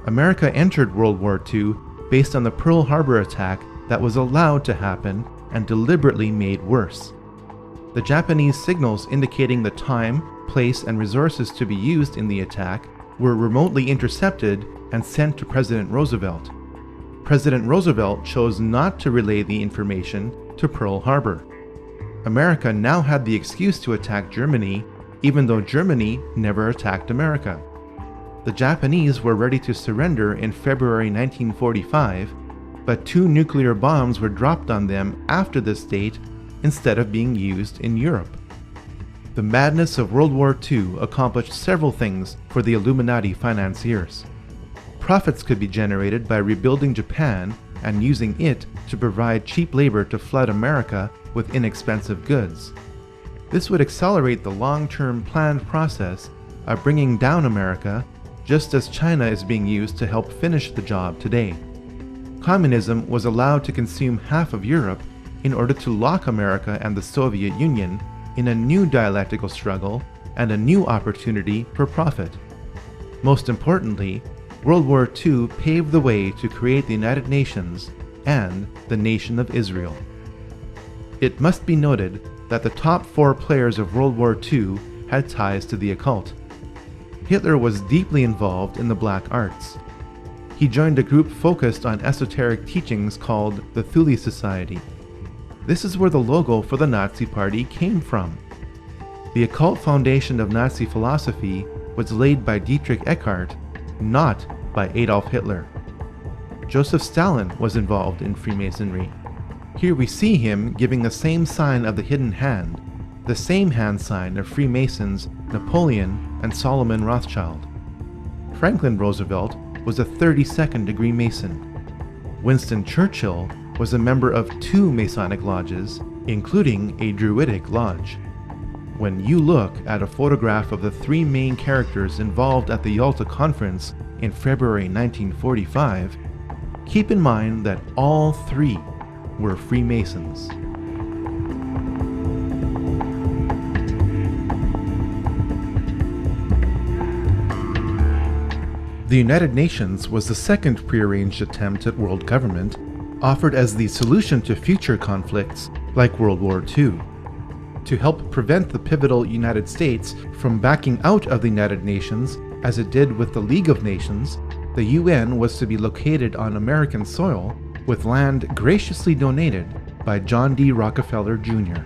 America entered World War II based on the Pearl Harbor attack that was allowed to happen and deliberately made worse. The Japanese signals indicating the time, place, and resources to be used in the attack were remotely intercepted and sent to President Roosevelt. President Roosevelt chose not to relay the information to Pearl Harbor. America now had the excuse to attack Germany, even though Germany never attacked America. The Japanese were ready to surrender in February 1945, but 2 nuclear bombs were dropped on them after this date instead of being used in Europe. The madness of World War II accomplished several things for the Illuminati financiers. Profits could be generated by rebuilding Japan and using it to provide cheap labor to flood America with inexpensive goods. This would accelerate the long-term planned process of bringing down America, just as China is being used to help finish the job today. Communism was allowed to consume half of Europe in order to lock America and the Soviet Union in a new dialectical struggle and a new opportunity for profit. Most importantly, World War II paved the way to create the United Nations and the Nation of Israel. It must be noted that the top 4 players of World War II had ties to the occult. Hitler was deeply involved in the black arts. He joined a group focused on esoteric teachings called the Thule Society. This is where the logo for the Nazi Party came from. The occult foundation of Nazi philosophy was laid by Dietrich Eckart, not by Adolf Hitler. Joseph Stalin was involved in Freemasonry. Here we see him giving the same sign of the hidden hand, the same hand sign of Freemasons Napoleon and Solomon Rothschild. Franklin Roosevelt was a 32nd degree Mason. Winston Churchill was a member of 2 Masonic lodges, including a Druidic lodge. When you look at a photograph of the 3 main characters involved at the Yalta Conference in February 1945, keep in mind that all 3 were Freemasons. The United Nations was the second prearranged attempt at world government, offered as the solution to future conflicts like World War II. To help prevent the pivotal United States from backing out of the United Nations, as it did with the League of Nations, the UN was to be located on American soil with land graciously donated by John D. Rockefeller Jr.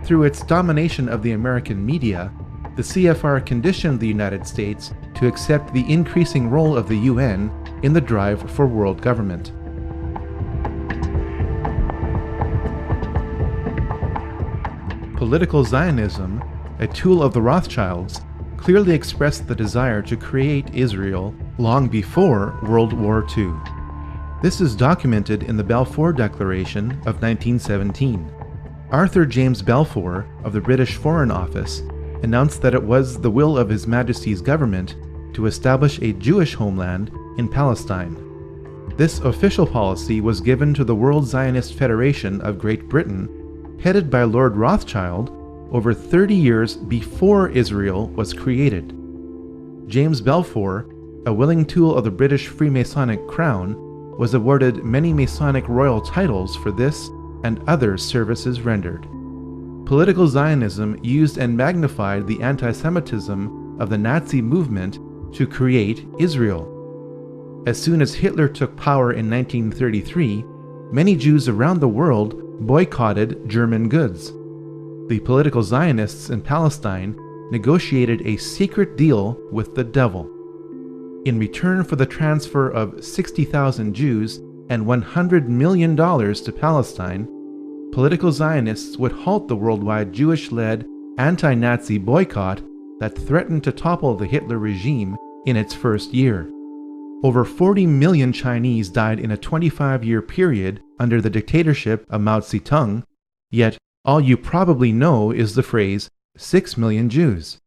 Through its domination of the American media, the CFR conditioned the United States to accept the increasing role of the UN in the drive for world government. Political Zionism, a tool of the Rothschilds, clearly expressed the desire to create Israel long before World War II. This is documented in the Balfour Declaration of 1917. Arthur James Balfour of the British Foreign Office announced that it was the will of His Majesty's government to establish a Jewish homeland in Palestine. This official policy was given to the World Zionist Federation of Great Britain, headed by Lord Rothschild, over 30 years before Israel was created. James Balfour, a willing tool of the British Freemasonic crown, was awarded many Masonic royal titles for this and other services rendered. Political Zionism used and magnified the anti-Semitism of the Nazi movement to create Israel. As soon as Hitler took power in 1933, many Jews around the world boycotted German goods. The political Zionists in Palestine negotiated a secret deal with the devil. In return for the transfer of 60,000 Jews and $100 million to Palestine, political Zionists would halt the worldwide Jewish-led anti-Nazi boycott that threatened to topple the Hitler regime in its first year. Over 40 million Chinese died in a 25-year period under the dictatorship of Mao Zedong, yet all you probably know is the phrase 6 million Jews.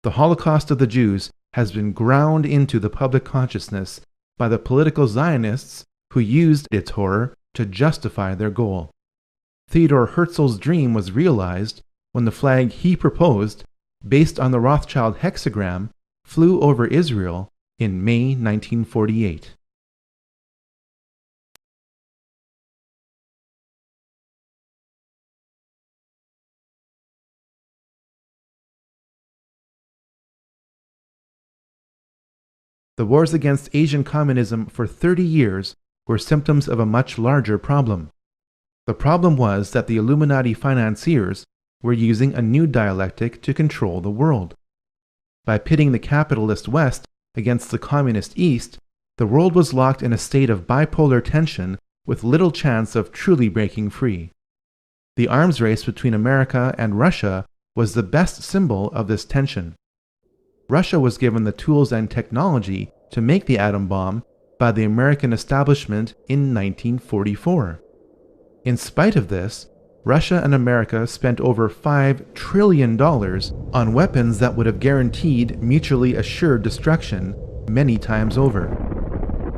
The Holocaust of the Jews has been ground into the public consciousness by the political Zionists who used its horror to justify their goal. Theodor Herzl's dream was realized when the flag he proposed, based on the Rothschild hexagram, flew over Israel in May 1948. The wars against Asian communism for 30 years were symptoms of a much larger problem. The problem was that the Illuminati financiers were using a new dialectic to control the world. By pitting the capitalist West against the communist East, the world was locked in a state of bipolar tension with little chance of truly breaking free. The arms race between America and Russia was the best symbol of this tension. Russia was given the tools and technology to make the atom bomb by the American establishment in 1944. In spite of this, Russia and America spent over $5 trillion on weapons that would have guaranteed mutually assured destruction many times over.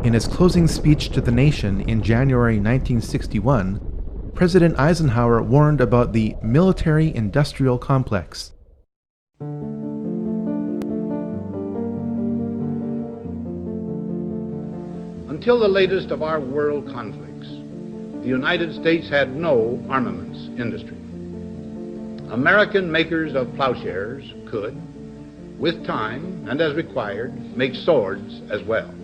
In his closing speech to the nation in January 1961, President Eisenhower warned about the military-industrial complex. Until the latest of our world conflicts, the United States had no armaments industry. American makers of plowshares could, with time and as required, make swords as well.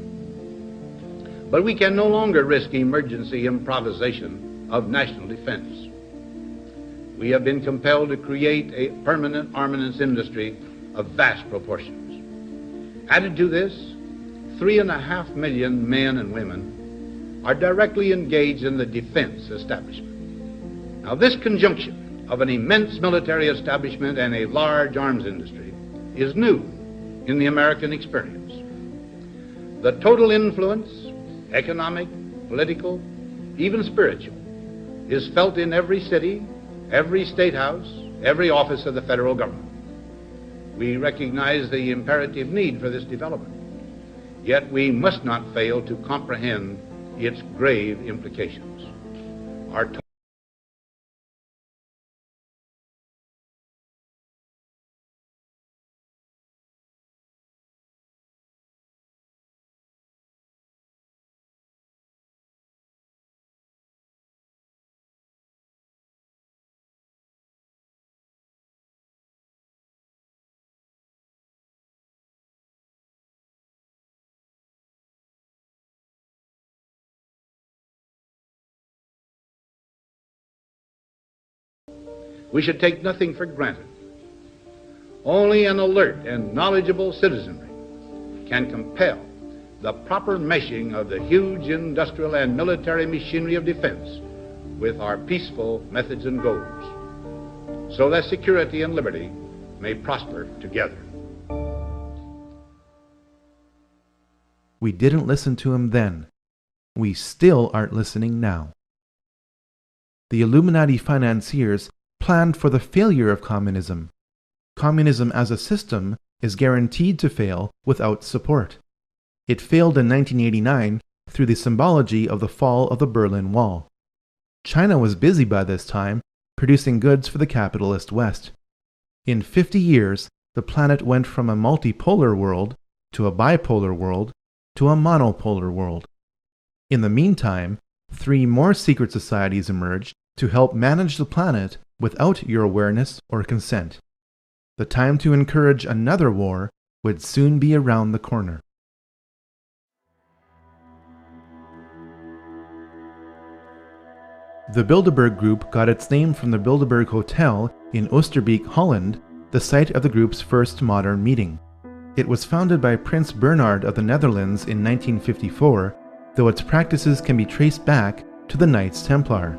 But we can no longer risk emergency improvisation of national defense. We have been compelled to create a permanent armaments industry of vast proportions. Added to this, 3.5 million men and women are directly engaged in the defense establishment. Now, this conjunction of an immense military establishment and a large arms industry is new in the American experience. The total influence, economic, political, even spiritual, is felt in every city, every state house, every office of the federal government. We recognize the imperative need for this development, yet we must not fail to comprehend its grave implications. Our We should take nothing for granted. Only an alert and knowledgeable citizenry can compel the proper meshing of the huge industrial and military machinery of defense with our peaceful methods and goals, so that security and liberty may prosper together. We didn't listen to him then. We still aren't listening now. The Illuminati financiers planned for the failure of communism. Communism as a system is guaranteed to fail without support. It failed in 1989 through the symbology of the fall of the Berlin Wall. China was busy by this time producing goods for the capitalist West. In 50 years, the planet went from a multipolar world to a bipolar world to a monopolar world. In the meantime, 3 more secret societies emerged to help manage the planet without your awareness or consent. The time to encourage another war would soon be around the corner. The Bilderberg Group got its name from the Bilderberg Hotel in Oosterbeek, Holland, the site of the group's first modern meeting. It was founded by Prince Bernhard of the Netherlands in 1954, though its practices can be traced back to the Knights Templar.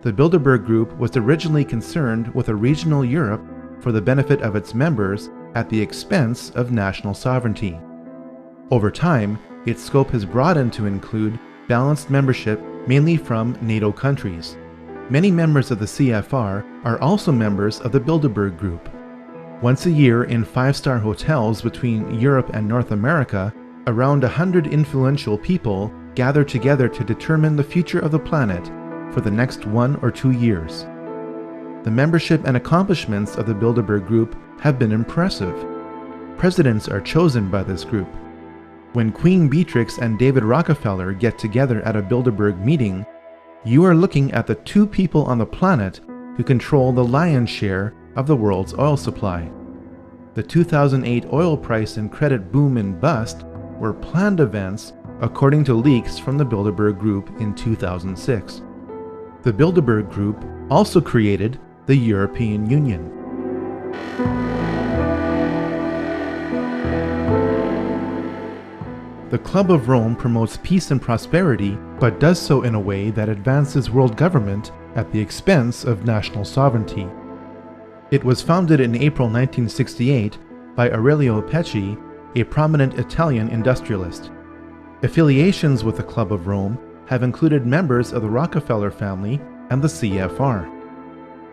The Bilderberg Group was originally concerned with a regional Europe for the benefit of its members at the expense of national sovereignty. Over time, its scope has broadened to include balanced membership mainly from NATO countries. Many members of the CFR are also members of the Bilderberg Group. Once a year in 5-star hotels between Europe and North America, around 100 influential people gather together to determine the future of the planet for the next 1 or 2 years. The membership and accomplishments of the Bilderberg Group have been impressive. Presidents are chosen by this group. When Queen Beatrix and David Rockefeller get together at a Bilderberg meeting, you are looking at the 2 people on the planet who control the lion's share of the world's oil supply. The 2008 oil price and credit boom and bust were planned events according to leaks from the Bilderberg Group in 2006. The Bilderberg Group also created the European Union. The Club of Rome promotes peace and prosperity, but does so in a way that advances world government at the expense of national sovereignty. It was founded in April 1968 by Aurelio Pecci, a prominent Italian industrialist. Affiliations with the Club of Rome have included members of the Rockefeller family and the CFR.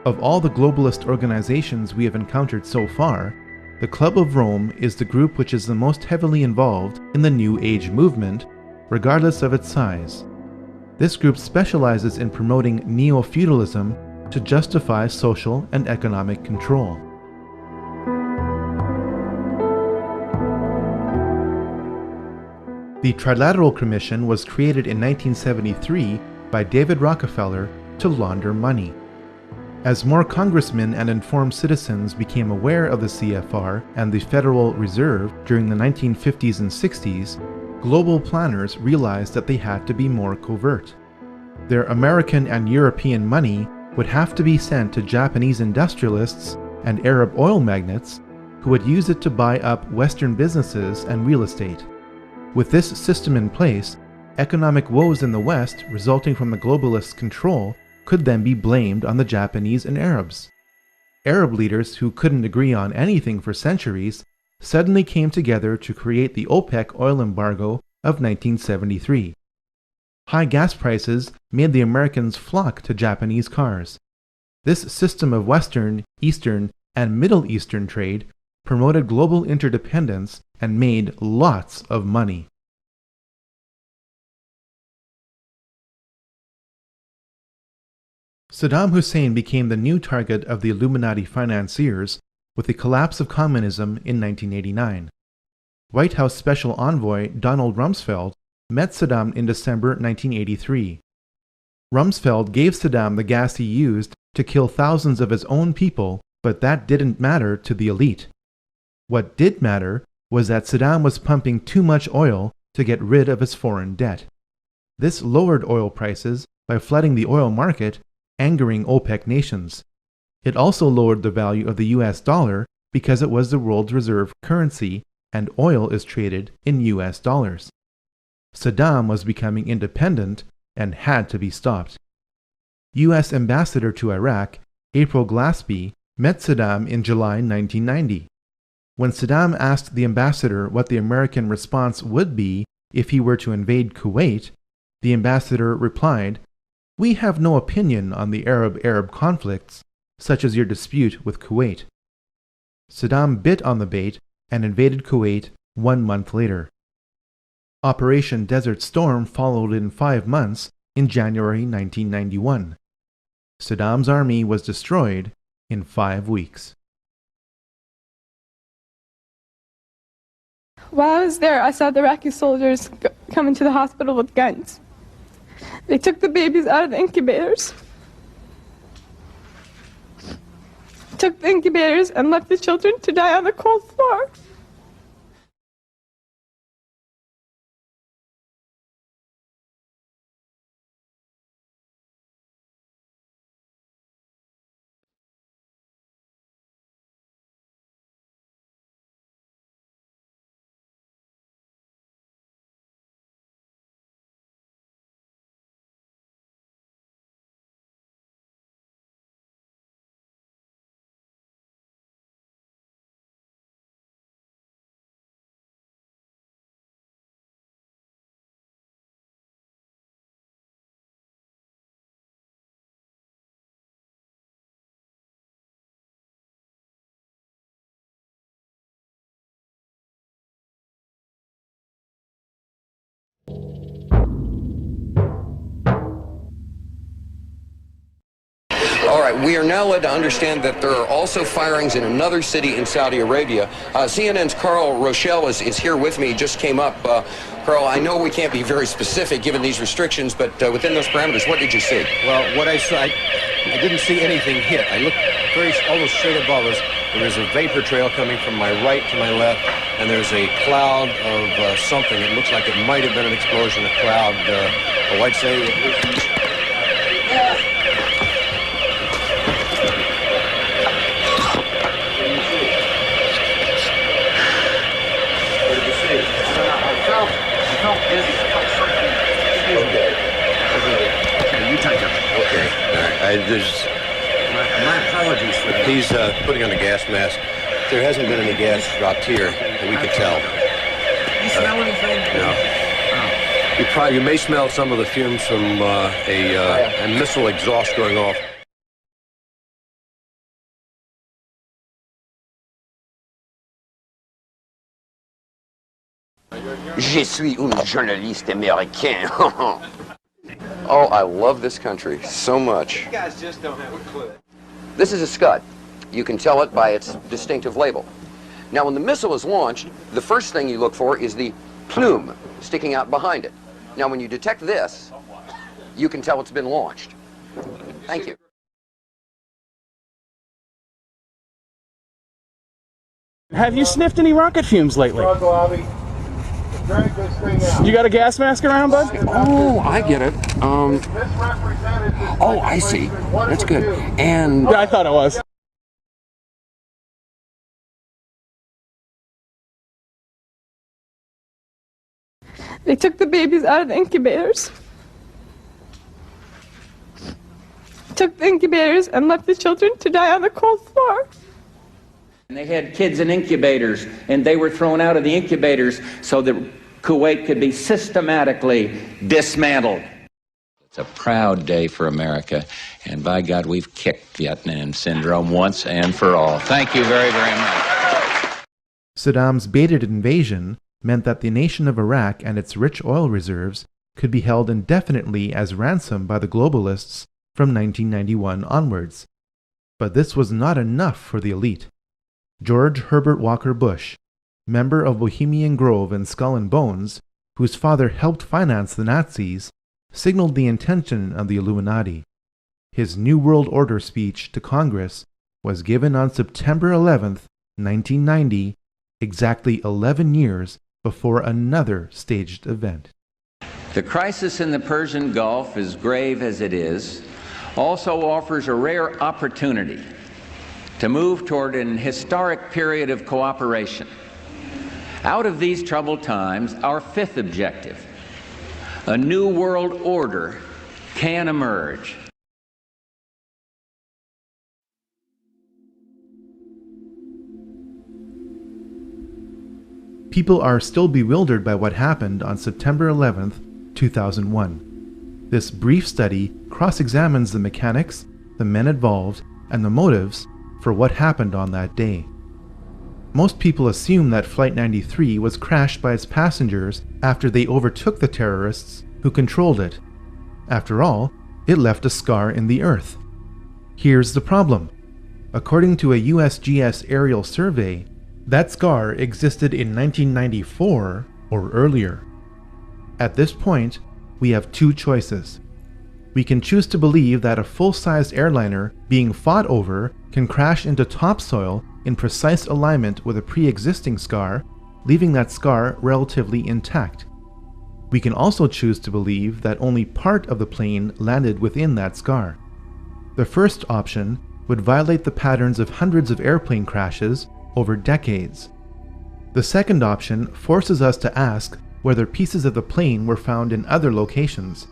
Of all the globalist organizations we have encountered so far, the Club of Rome is the group which is the most heavily involved in the New Age movement, regardless of its size. This group specializes in promoting neo-feudalism to justify social and economic control. The Trilateral Commission was created in 1973 by David Rockefeller to launder money. As more congressmen and informed citizens became aware of the CFR and the Federal Reserve during the 1950s and 60s, global planners realized that they had to be more covert. Their American and European money would have to be sent to Japanese industrialists and Arab oil magnates who would use it to buy up Western businesses and real estate. With this system in place, economic woes in the West resulting from the globalists' control could then be blamed on the Japanese and Arabs. Arab leaders who couldn't agree on anything for centuries suddenly came together to create the OPEC oil embargo of 1973. High gas prices made the Americans flock to Japanese cars. This system of Western, Eastern, and Middle Eastern trade promoted global interdependence and made lots of money. Saddam Hussein became the new target of the Illuminati financiers with the collapse of communism in 1989. White House Special Envoy Donald Rumsfeld met Saddam in December 1983. Rumsfeld gave Saddam the gas he used to kill thousands of his own people, but that didn't matter to the elite. What did matter was that Saddam was pumping too much oil to get rid of his foreign debt. This lowered oil prices by flooding the oil market, angering OPEC nations. It also lowered the value of the US dollar because it was the world's reserve currency and oil is traded in US dollars. Saddam was becoming independent and had to be stopped. US Ambassador to Iraq, April Glaspie, met Saddam in July 1990. When Saddam asked the ambassador what the American response would be if he were to invade Kuwait, the ambassador replied, "We have no opinion on the Arab-Arab conflicts, such as your dispute with Kuwait." Saddam bit on the bait and invaded Kuwait 1 month later. Operation Desert Storm followed in 5 months in January 1991. Saddam's army was destroyed in 5 weeks. While I was there, I saw the Iraqi soldiers come into the hospital with guns. They took the babies out of the incubators, and left the children to die on the cold floor. All right, we are now led to understand that there are also firings in another city in Saudi Arabia. CNN's Carl Rochelle is here with me, just came up. Carl, I know we can't be very specific given these restrictions, but within those parameters, what did you see? Well, what I saw, I didn't see anything hit. I looked almost straight above us. There is a vapor trail coming from my right to my left, and there's a cloud of something. It looks like it might have been an explosion, a cloud. I'd say... You take it. Okay. My apologies for that. He's putting on a gas mask. There hasn't been any gas dropped here that we could tell. You smell anything? No. You may smell some of the fumes from a missile exhaust going off. Je suis un journaliste américain. Oh, I love this country so much. You guys just don't have a clue. This is a Scud. You can tell it by its distinctive label. Now, when the missile is launched, the first thing you look for is the plume sticking out behind it. Now, when you detect this, you can tell it's been launched. Thank you. Have you sniffed any rocket fumes lately? You got a gas mask around, bud? Oh, I get it. Oh, I see. That's good. And yeah, I thought it was. They took the babies out of the incubators, took the incubators and left the children to die on the cold floor. And they had kids in incubators, and they were thrown out of the incubators so that Kuwait could be systematically dismantled. It's a proud day for America, and by God, we've kicked Vietnam syndrome once and for all. Thank you very, very much. Saddam's baited invasion meant that the nation of Iraq and its rich oil reserves could be held indefinitely as ransom by the globalists from 1991 onwards. But this was not enough for the elite. George Herbert Walker Bush, member of Bohemian Grove and Skull and Bones, whose father helped finance the Nazis, signaled the intention of the Illuminati. His New World Order speech to Congress was given on September 11th, 1990, exactly 11 years before another staged event. The crisis in the Persian Gulf, as grave as it is, also offers a rare opportunity to move toward an historic period of cooperation. Out of these troubled times, our fifth objective, a new world order, can emerge. People are still bewildered by what happened on September 11th, 2001. This brief study cross-examines the mechanics, the men involved, and the motives for what happened on that day. Most people assume that Flight 93 was crashed by its passengers after they overtook the terrorists who controlled it. After all, it left a scar in the earth. Here's the problem. According to a USGS aerial survey, that scar existed in 1994 or earlier. At this point, we have two choices. We can choose to believe that a full-sized airliner being fought over can crash into topsoil in precise alignment with a pre-existing scar, leaving that scar relatively intact. We can also choose to believe that only part of the plane landed within that scar. The first option would violate the patterns of hundreds of airplane crashes over decades. The second option forces us to ask whether pieces of the plane were found in other locations.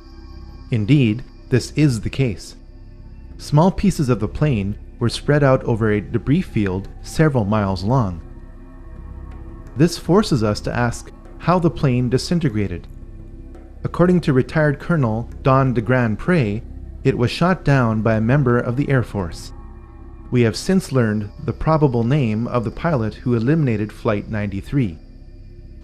Indeed, this is the case. Small pieces of the plane were spread out over a debris field several miles long. This forces us to ask how the plane disintegrated. According to retired Colonel Don de Grand Pré, it was shot down by a member of the Air Force. We have since learned the probable name of the pilot who eliminated Flight 93.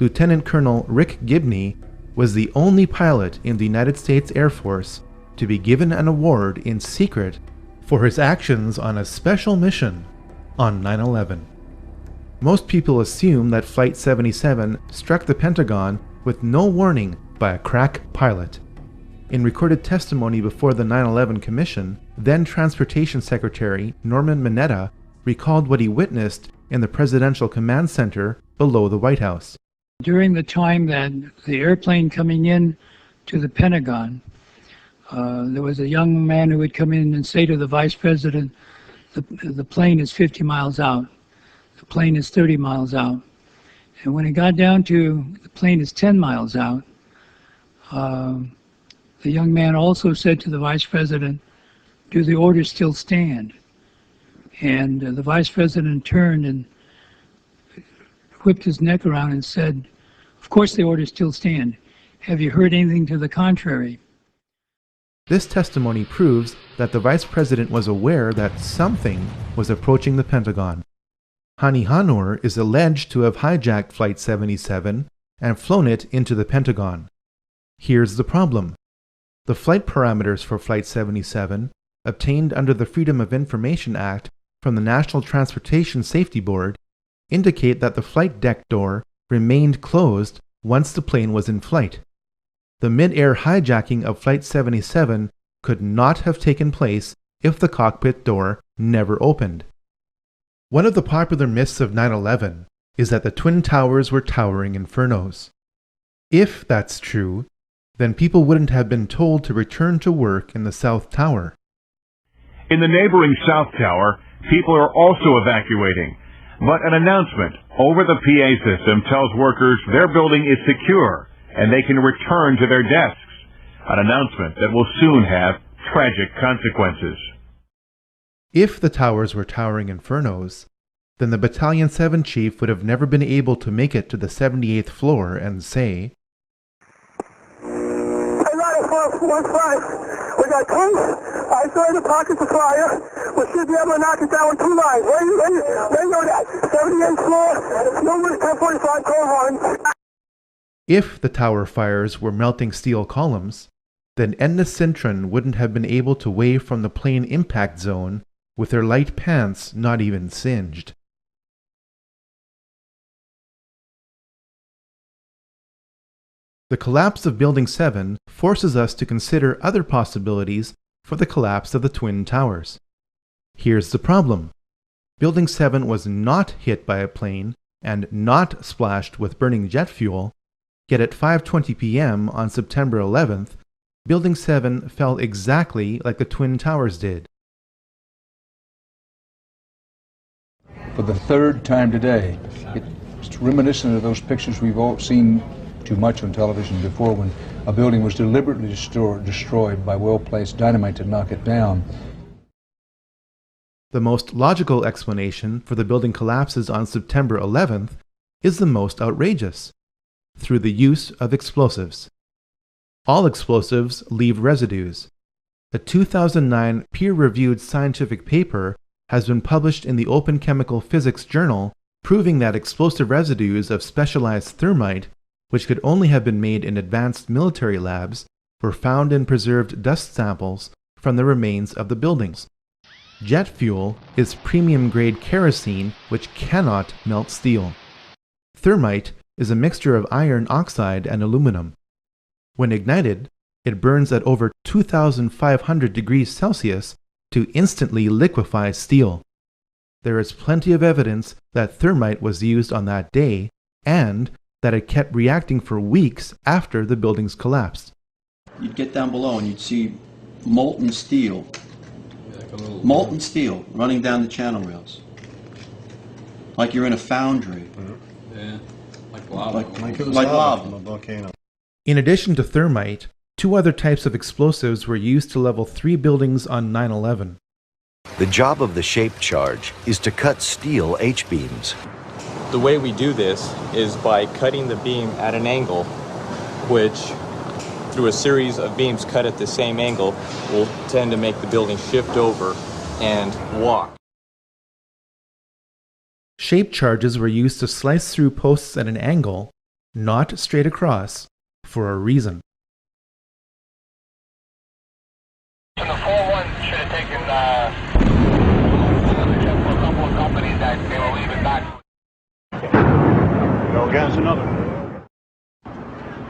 Lieutenant Colonel Rick Gibney was the only pilot in the United States Air Force to be given an award in secret for his actions on a special mission on 9/11. Most people assume that Flight 77 struck the Pentagon with no warning by a crack pilot. In recorded testimony before the 9/11 Commission, then Transportation Secretary Norman Mineta recalled what he witnessed in the Presidential Command Center below the White House. During the time that the airplane coming in to the Pentagon, there was a young man who would come in and say to the Vice President, the plane is 50 miles out, the plane is 30 miles out. And when it got down to the plane is 10 miles out, the young man also said to the Vice President, do the orders still stand? And the Vice President turned and whipped his neck around and said, of course the orders still stand. Have you heard anything to the contrary? This testimony proves that the Vice President was aware that something was approaching the Pentagon. Hani Hannour is alleged to have hijacked Flight 77 and flown it into the Pentagon. Here's the problem. The flight parameters for Flight 77, obtained under the Freedom of Information Act from the National Transportation Safety Board, indicate that the flight deck door remained closed once the plane was in flight. The mid-air hijacking of Flight 77 could not have taken place if the cockpit door never opened. One of the popular myths of 9/11 is that the Twin Towers were towering infernos. If that's true, then people wouldn't have been told to return to work in the South Tower. In the neighboring South Tower, people are also evacuating, but an announcement over the PA system tells workers their building is secure and they can return to their desks, an announcement that will soon have tragic consequences. If the towers were towering infernos, then the Battalion 7 chief would have never been able to make it to the 78th floor and say, We got tanks. I saw in the pockets of fire. We should be able to knock it down with 2 lines. Where you know that? 78th floor, numbers 1045, call 1. If the tower fires were melting steel columns, then Edna Sintron wouldn't have been able to wave from the plane impact zone with her light pants not even singed. The collapse of Building 7 forces us to consider other possibilities for the collapse of the Twin Towers. Here's the problem. Building 7 was not hit by a plane and not splashed with burning jet fuel, yet at 5:20 p.m. on September 11th, Building 7 fell exactly like the Twin Towers did. For the third time today, it's reminiscent of those pictures we've all seen too much on television before, when a building was deliberately destroyed by well-placed dynamite to knock it down. The most logical explanation for the building collapses on September 11th is the most outrageous: through the use of explosives. All explosives leave residues. A 2009 peer-reviewed scientific paper has been published in the Open Chemical Physics Journal proving that explosive residues of specialized thermite, which could only have been made in advanced military labs, were found in preserved dust samples from the remains of the buildings. Jet fuel is premium-grade kerosene which cannot melt steel. Thermite is a mixture of iron oxide and aluminum. When ignited, it burns at over 2,500 degrees Celsius to instantly liquefy steel. There is plenty of evidence that thermite was used on that day and that it kept reacting for weeks after the buildings collapsed. You'd get down below and you'd see molten steel running down the channel rails. Like you're in a foundry. Yeah, like lava. Like lava from a volcano. In addition to thermite, 2 other types of explosives were used to level 3 buildings on 9/11. The job of the shape charge is to cut steel H-beams. The way we do this is by cutting the beam at an angle, which, through a series of beams cut at the same angle, will tend to make the building shift over and walk. Shape charges were used to slice through posts at an angle, not straight across, for a reason. And the 4-1 should have taken a couple of companies that they were leaving back. Go against another.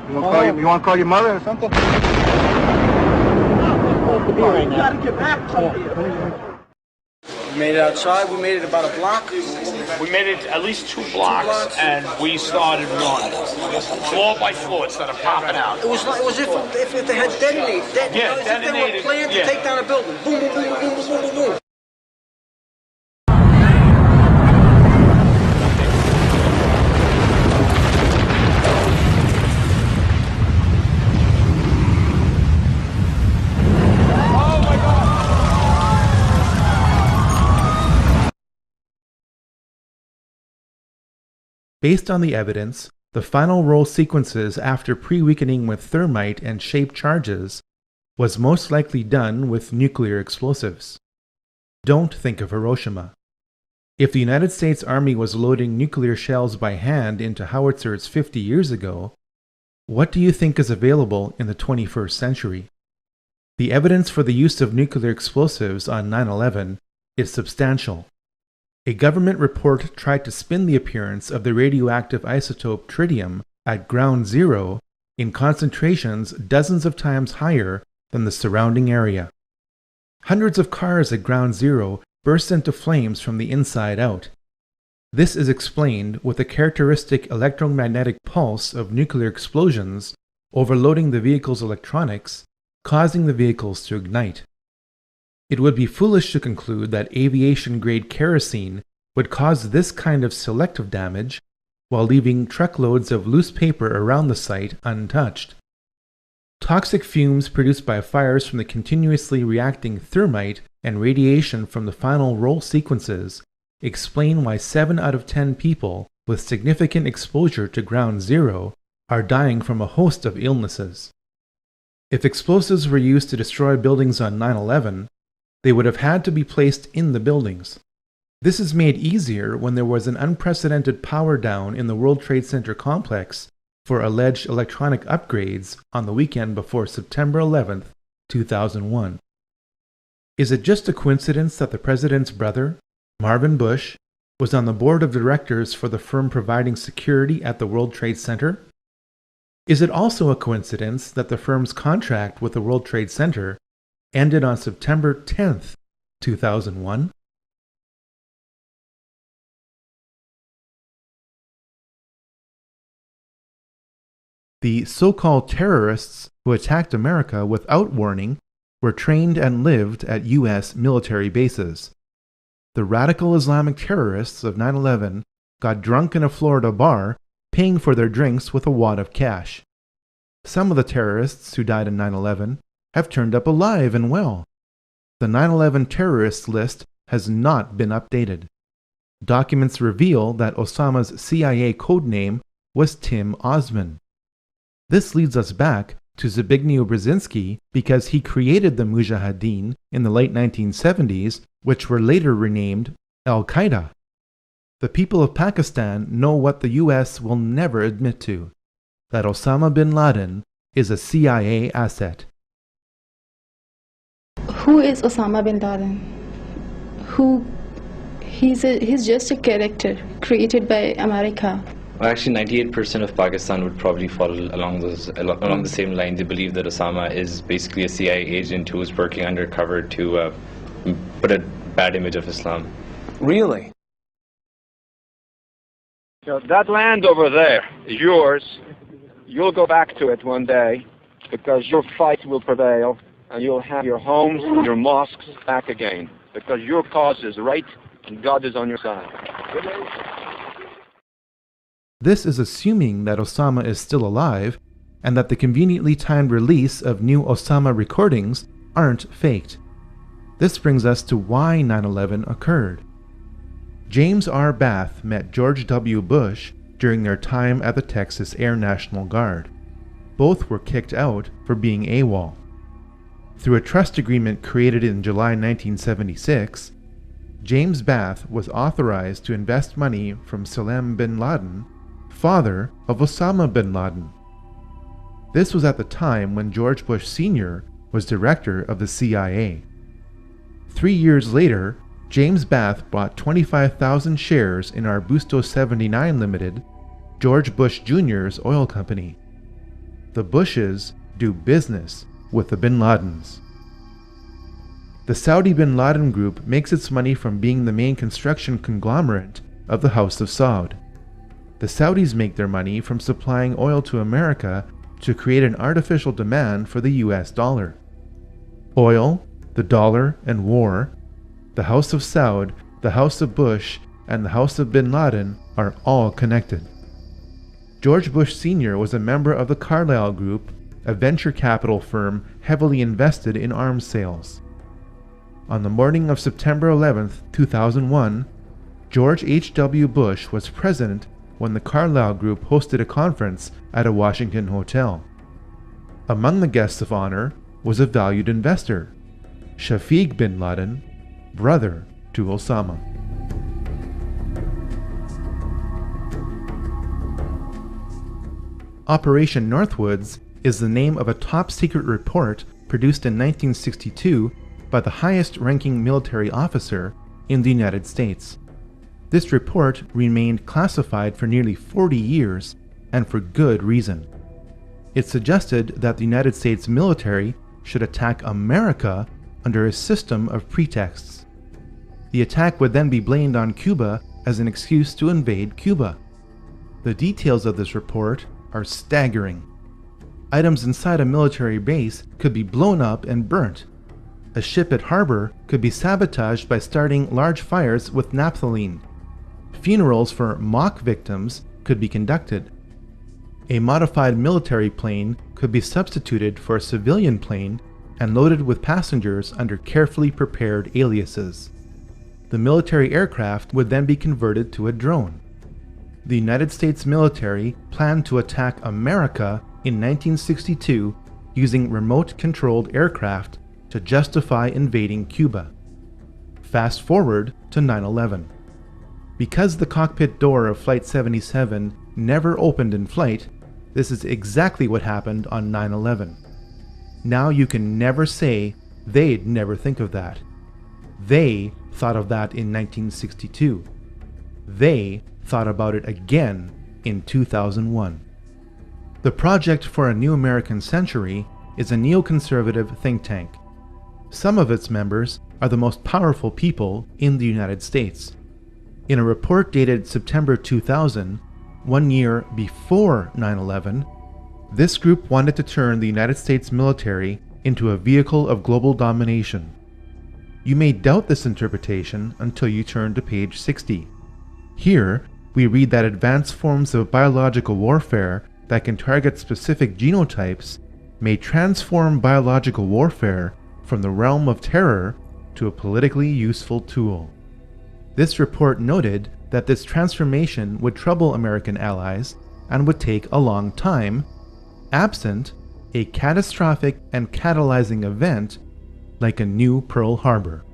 You want to call your mother or something? You gotta get back from here. We made it outside. We made it about a block. We made it at least 2 blocks, and we started running. Floor by floor instead of popping out. It was as if they had detonated. Yeah, as if they were planned to take down a building. Boom, boom, boom, boom, boom, boom, boom. Based on the evidence, the final roll sequences after pre-weakening with thermite and shape charges was most likely done with nuclear explosives. Don't think of Hiroshima. If the United States Army was loading nuclear shells by hand into howitzers 50 years ago, what do you think is available in the 21st century? The evidence for the use of nuclear explosives on 9/11 is substantial. A government report tried to spin the appearance of the radioactive isotope tritium at ground zero in concentrations dozens of times higher than the surrounding area. Hundreds of cars at ground zero burst into flames from the inside out. This is explained with the characteristic electromagnetic pulse of nuclear explosions overloading the vehicle's electronics, causing the vehicles to ignite. It would be foolish to conclude that aviation-grade kerosene would cause this kind of selective damage while leaving truckloads of loose paper around the site untouched. Toxic fumes produced by fires from the continuously reacting thermite and radiation from the final roll sequences explain why 7 out of 10 people with significant exposure to ground zero are dying from a host of illnesses. If explosives were used to destroy buildings on 9/11, they would have had to be placed in the buildings. This is made easier when there was an unprecedented power down in the World Trade Center complex for alleged electronic upgrades on the weekend before September 11, 2001. Is it just a coincidence that the president's brother, Marvin Bush, was on the board of directors for the firm providing security at the World Trade Center? Is it also a coincidence that the firm's contract with the World Trade Center ended on September 10, 2001? The so-called terrorists who attacked America without warning were trained and lived at U.S. military bases. The radical Islamic terrorists of 9/11 got drunk in a Florida bar, paying for their drinks with a wad of cash. Some of the terrorists who died in 9/11 have turned up alive and well. The 9/11 terrorists list has not been updated. Documents reveal that Osama's CIA codename was Tim Osman. This leads us back to Zbigniew Brzezinski because he created the Mujahideen in the late 1970s, which were later renamed Al-Qaeda. The people of Pakistan know what the US will never admit to, that Osama bin Laden is a CIA asset. Who is Osama bin Laden? He's just a character created by America. Well, actually, 98% of Pakistan would probably follow along the same line. They believe that Osama is basically a CIA agent who is working undercover to put a bad image of Islam. Really? You know, that land over there is yours. You'll go back to it one day because your fight will prevail and you'll have your homes, your mosques back again because your cause is right and God is on your side. This is assuming that Osama is still alive and that the conveniently timed release of new Osama recordings aren't faked. This brings us to why 9/11 occurred. James R. Bath met George W. Bush during their time at the Texas Air National Guard. Both were kicked out for being AWOL. Through a trust agreement created in July 1976, James Bath was authorized to invest money from Salem bin Laden, father of Osama bin Laden. This was at the time when George Bush Sr. was director of the CIA. 3 years later, James Bath bought 25,000 shares in Arbusto 79 Limited, George Bush Jr.'s oil company. The Bushes do business with the bin Ladens. The Saudi bin Laden group makes its money from being the main construction conglomerate of the House of Saud. The Saudis make their money from supplying oil to America to create an artificial demand for the US dollar. Oil, the dollar, and war, the House of Saud, the House of Bush, and the House of bin Laden are all connected. George Bush Sr. was a member of the Carlyle Group, a venture capital firm heavily invested in arms sales. On the morning of September 11, 2001, George H.W. Bush was president when the Carlyle Group hosted a conference at a Washington hotel. Among the guests of honor was a valued investor, Shafiq bin Laden, brother to Osama. Operation Northwoods is the name of a top-secret report produced in 1962 by the highest-ranking military officer in the United States. This report remained classified for nearly 40 years, and for good reason. It suggested that the United States military should attack America under a system of pretexts. The attack would then be blamed on Cuba as an excuse to invade Cuba. The details of this report are staggering. Items inside a military base could be blown up and burnt. A ship at harbor could be sabotaged by starting large fires with naphthalene. Funerals for mock victims could be conducted. A modified military plane could be substituted for a civilian plane and loaded with passengers under carefully prepared aliases. The military aircraft would then be converted to a drone. The United States military planned to attack America in 1962 using remote-controlled aircraft to justify invading Cuba. Fast forward to 9/11. Because the cockpit door of Flight 77 never opened in flight, this is exactly what happened on 9/11. Now you can never say they'd never think of that. They thought of that in 1962. They thought about it again in 2001. The Project for a New American Century is a neoconservative think tank. Some of its members are the most powerful people in the United States. In a report dated September 2000, 1 year before 9/11, this group wanted to turn the United States military into a vehicle of global domination. You may doubt this interpretation until you turn to page 60. Here, we read that advanced forms of biological warfare that can target specific genotypes may transform biological warfare from the realm of terror to a politically useful tool. This report noted that this transformation would trouble American allies and would take a long time, absent a catastrophic and catalyzing event like a new Pearl Harbor.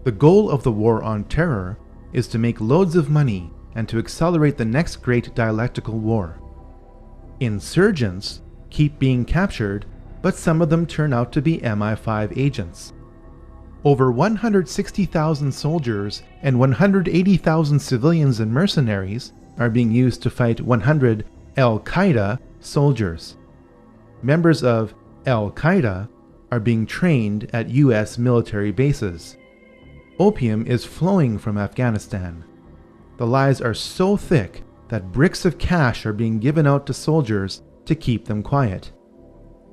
The goal of the war on terror is to make loads of money and to accelerate the next great dialectical war. Insurgents keep being captured, but some of them turn out to be MI5 agents. Over 160,000 soldiers and 180,000 civilians and mercenaries are being used to fight 100 Al-Qaeda soldiers. Members of Al-Qaeda are being trained at US military bases. Opium is flowing from Afghanistan. The lies are so thick that bricks of cash are being given out to soldiers to keep them quiet.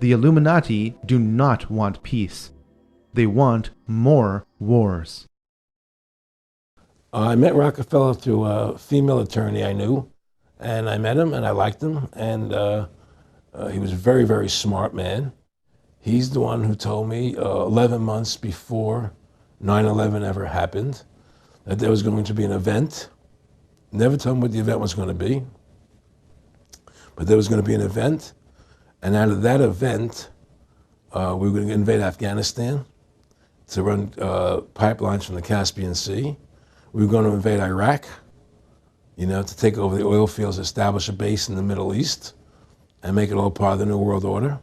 The Illuminati do not want peace. They want more wars. I met Rockefeller through a female attorney I knew, and I met him and I liked him, and he was a very, very smart man. He's the one who told me 11 months before 9/11 ever happened that there was going to be an event. Never told him what the event was going to be, but there was going to be an event, and out of that event, we were going to invade Afghanistan to run pipelines from the Caspian Sea. We were going to invade Iraq, to take over the oil fields, establish a base in the Middle East, and make it all part of the New World Order.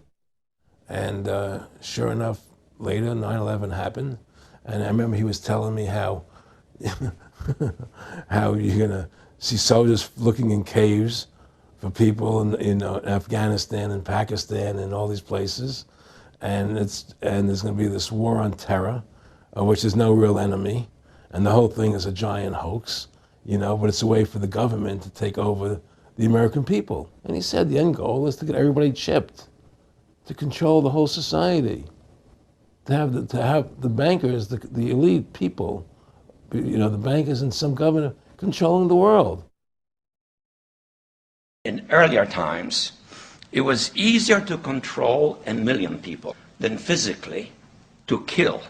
And sure enough, later, 9/11 happened. And I remember he was telling me how you're going to see soldiers looking in caves for people in Afghanistan and Pakistan and all these places. And there's going to be this war on terror, which is no real enemy. And the whole thing is a giant hoax, but it's a way for the government to take over the American people. And he said the end goal is to get everybody chipped, to control the whole society, to have the bankers, the elite people, the bankers and some governor controlling the world. In earlier times, it was easier to control 1 million people than physically to kill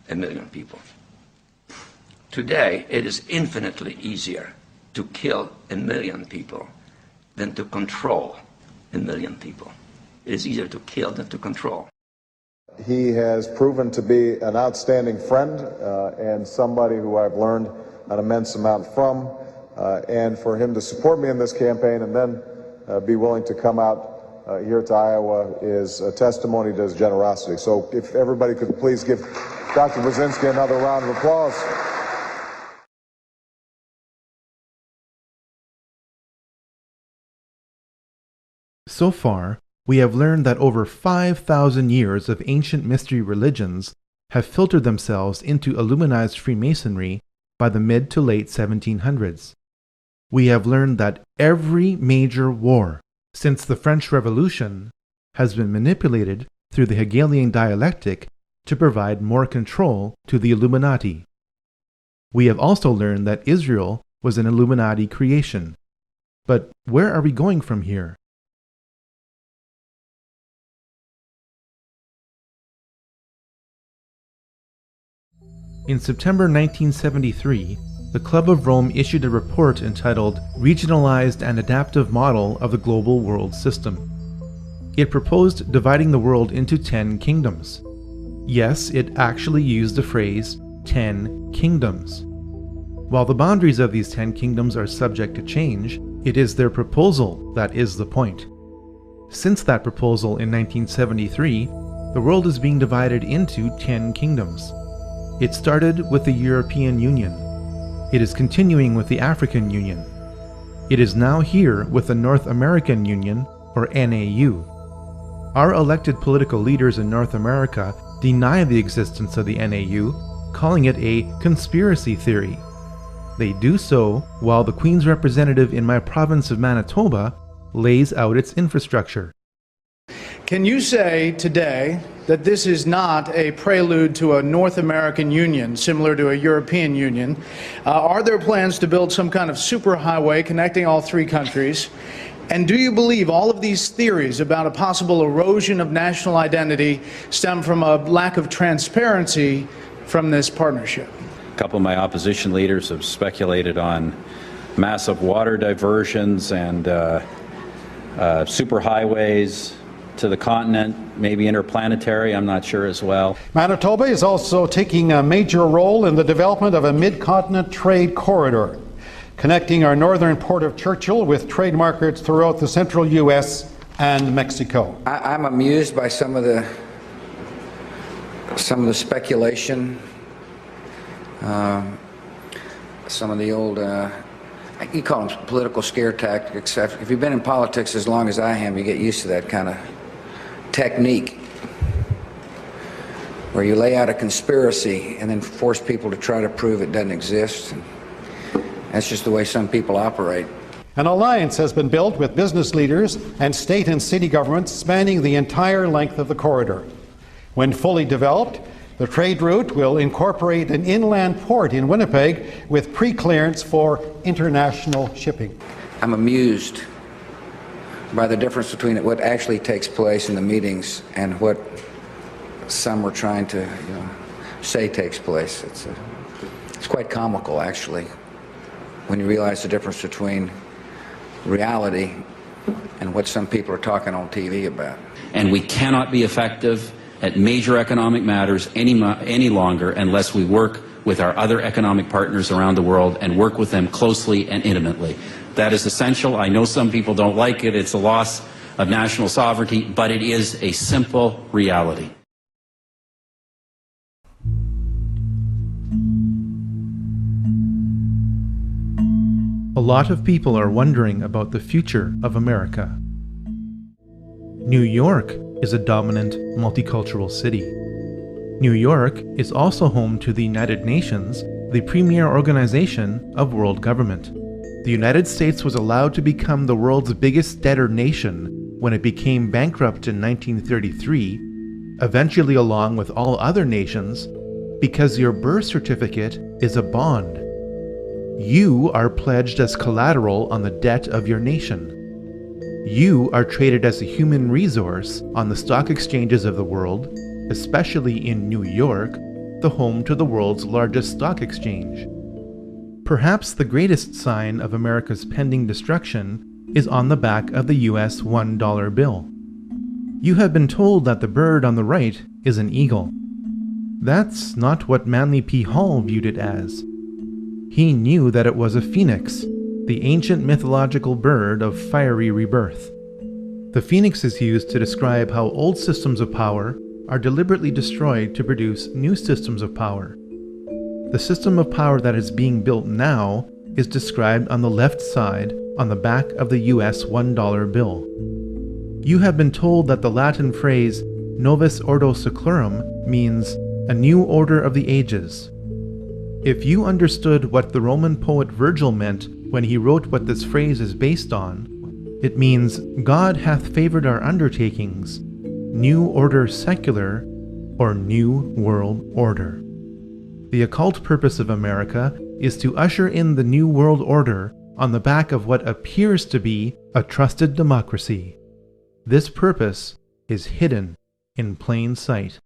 1 million people. Today, it is infinitely easier to kill 1 million people than to control 1 million people. It is easier to kill than to control. He has proven to be an outstanding friend and somebody who I've learned an immense amount from. And for him to support me in this campaign and then be willing to come out here to Iowa is a testimony to his generosity. So if everybody could please give Dr. Brzezinski another round of applause. So far, we have learned that over 5,000 years of ancient mystery religions have filtered themselves into Illuminized Freemasonry by the mid to late 1700s. We have learned that every major war since the French Revolution has been manipulated through the Hegelian dialectic to provide more control to the Illuminati. We have also learned that Israel was an Illuminati creation. But where are we going from here? In September 1973, the Club of Rome issued a report entitled Regionalized and Adaptive Model of the Global World System. It proposed dividing the world into 10 kingdoms. Yes, it actually used the phrase 10 kingdoms. While the boundaries of these 10 kingdoms are subject to change, it is their proposal that is the point. Since that proposal in 1973, the world is being divided into 10 kingdoms. It started with the European Union. It is continuing with the African Union. It is now here with the North American Union, or NAU. Our elected political leaders in North America deny the existence of the NAU, calling it a conspiracy theory. They do so while the Queen's representative in my province of Manitoba lays out its infrastructure. Can you say today that this is not a prelude to a North American Union similar to a European Union? Are there plans to build some kind of superhighway connecting all three countries? And do you believe all of these theories about a possible erosion of national identity stem from a lack of transparency from this partnership? A couple of my opposition leaders have speculated on massive water diversions and superhighways to the continent, maybe interplanetary, I'm not sure as well. Manitoba is also taking a major role in the development of a mid-continent trade corridor, connecting our northern port of Churchill with trade markets throughout the central U.S. and Mexico. I'm amused by some of the speculation, some of the old, you call them political scare tactics. If you've been in politics as long as I have, you get used to that kind of technique, where you lay out a conspiracy and then force people to try to prove it doesn't exist. That's just the way some people operate. An alliance has been built with business leaders and state and city governments spanning the entire length of the corridor. When fully developed, the trade route will incorporate an inland port in Winnipeg with pre-clearance for international shipping. I'm amused by the difference between what actually takes place in the meetings and what some were trying to say takes place. It's quite comical, actually, when you realize the difference between reality and what some people are talking on TV about. And we cannot be effective at major economic matters any longer unless we work with our other economic partners around the world and work with them closely and intimately. That is essential. I know some people don't like it. It's a loss of national sovereignty, but it is a simple reality. A lot of people are wondering about the future of America. New York is a dominant multicultural city. New York is also home to the United Nations, the premier organization of world government. The United States was allowed to become the world's biggest debtor nation when it became bankrupt in 1933, eventually along with all other nations, because your birth certificate is a bond. You are pledged as collateral on the debt of your nation. You are traded as a human resource on the stock exchanges of the world, especially in New York, the home to the world's largest stock exchange. Perhaps the greatest sign of America's pending destruction is on the back of the US $1 bill. You have been told that the bird on the right is an eagle. That's not what Manly P. Hall viewed it as. He knew that it was a phoenix, the ancient mythological bird of fiery rebirth. The phoenix is used to describe how old systems of power are deliberately destroyed to produce new systems of power. The system of power that is being built now is described on the left side on the back of the US $1 bill. You have been told that the Latin phrase Novus Ordo Seclorum means a new order of the ages. If you understood what the Roman poet Virgil meant when he wrote what this phrase is based on, it means God hath favored our undertakings, new order secular, or new world order. The occult purpose of America is to usher in the new world order on the back of what appears to be a trusted democracy. This purpose is hidden in plain sight.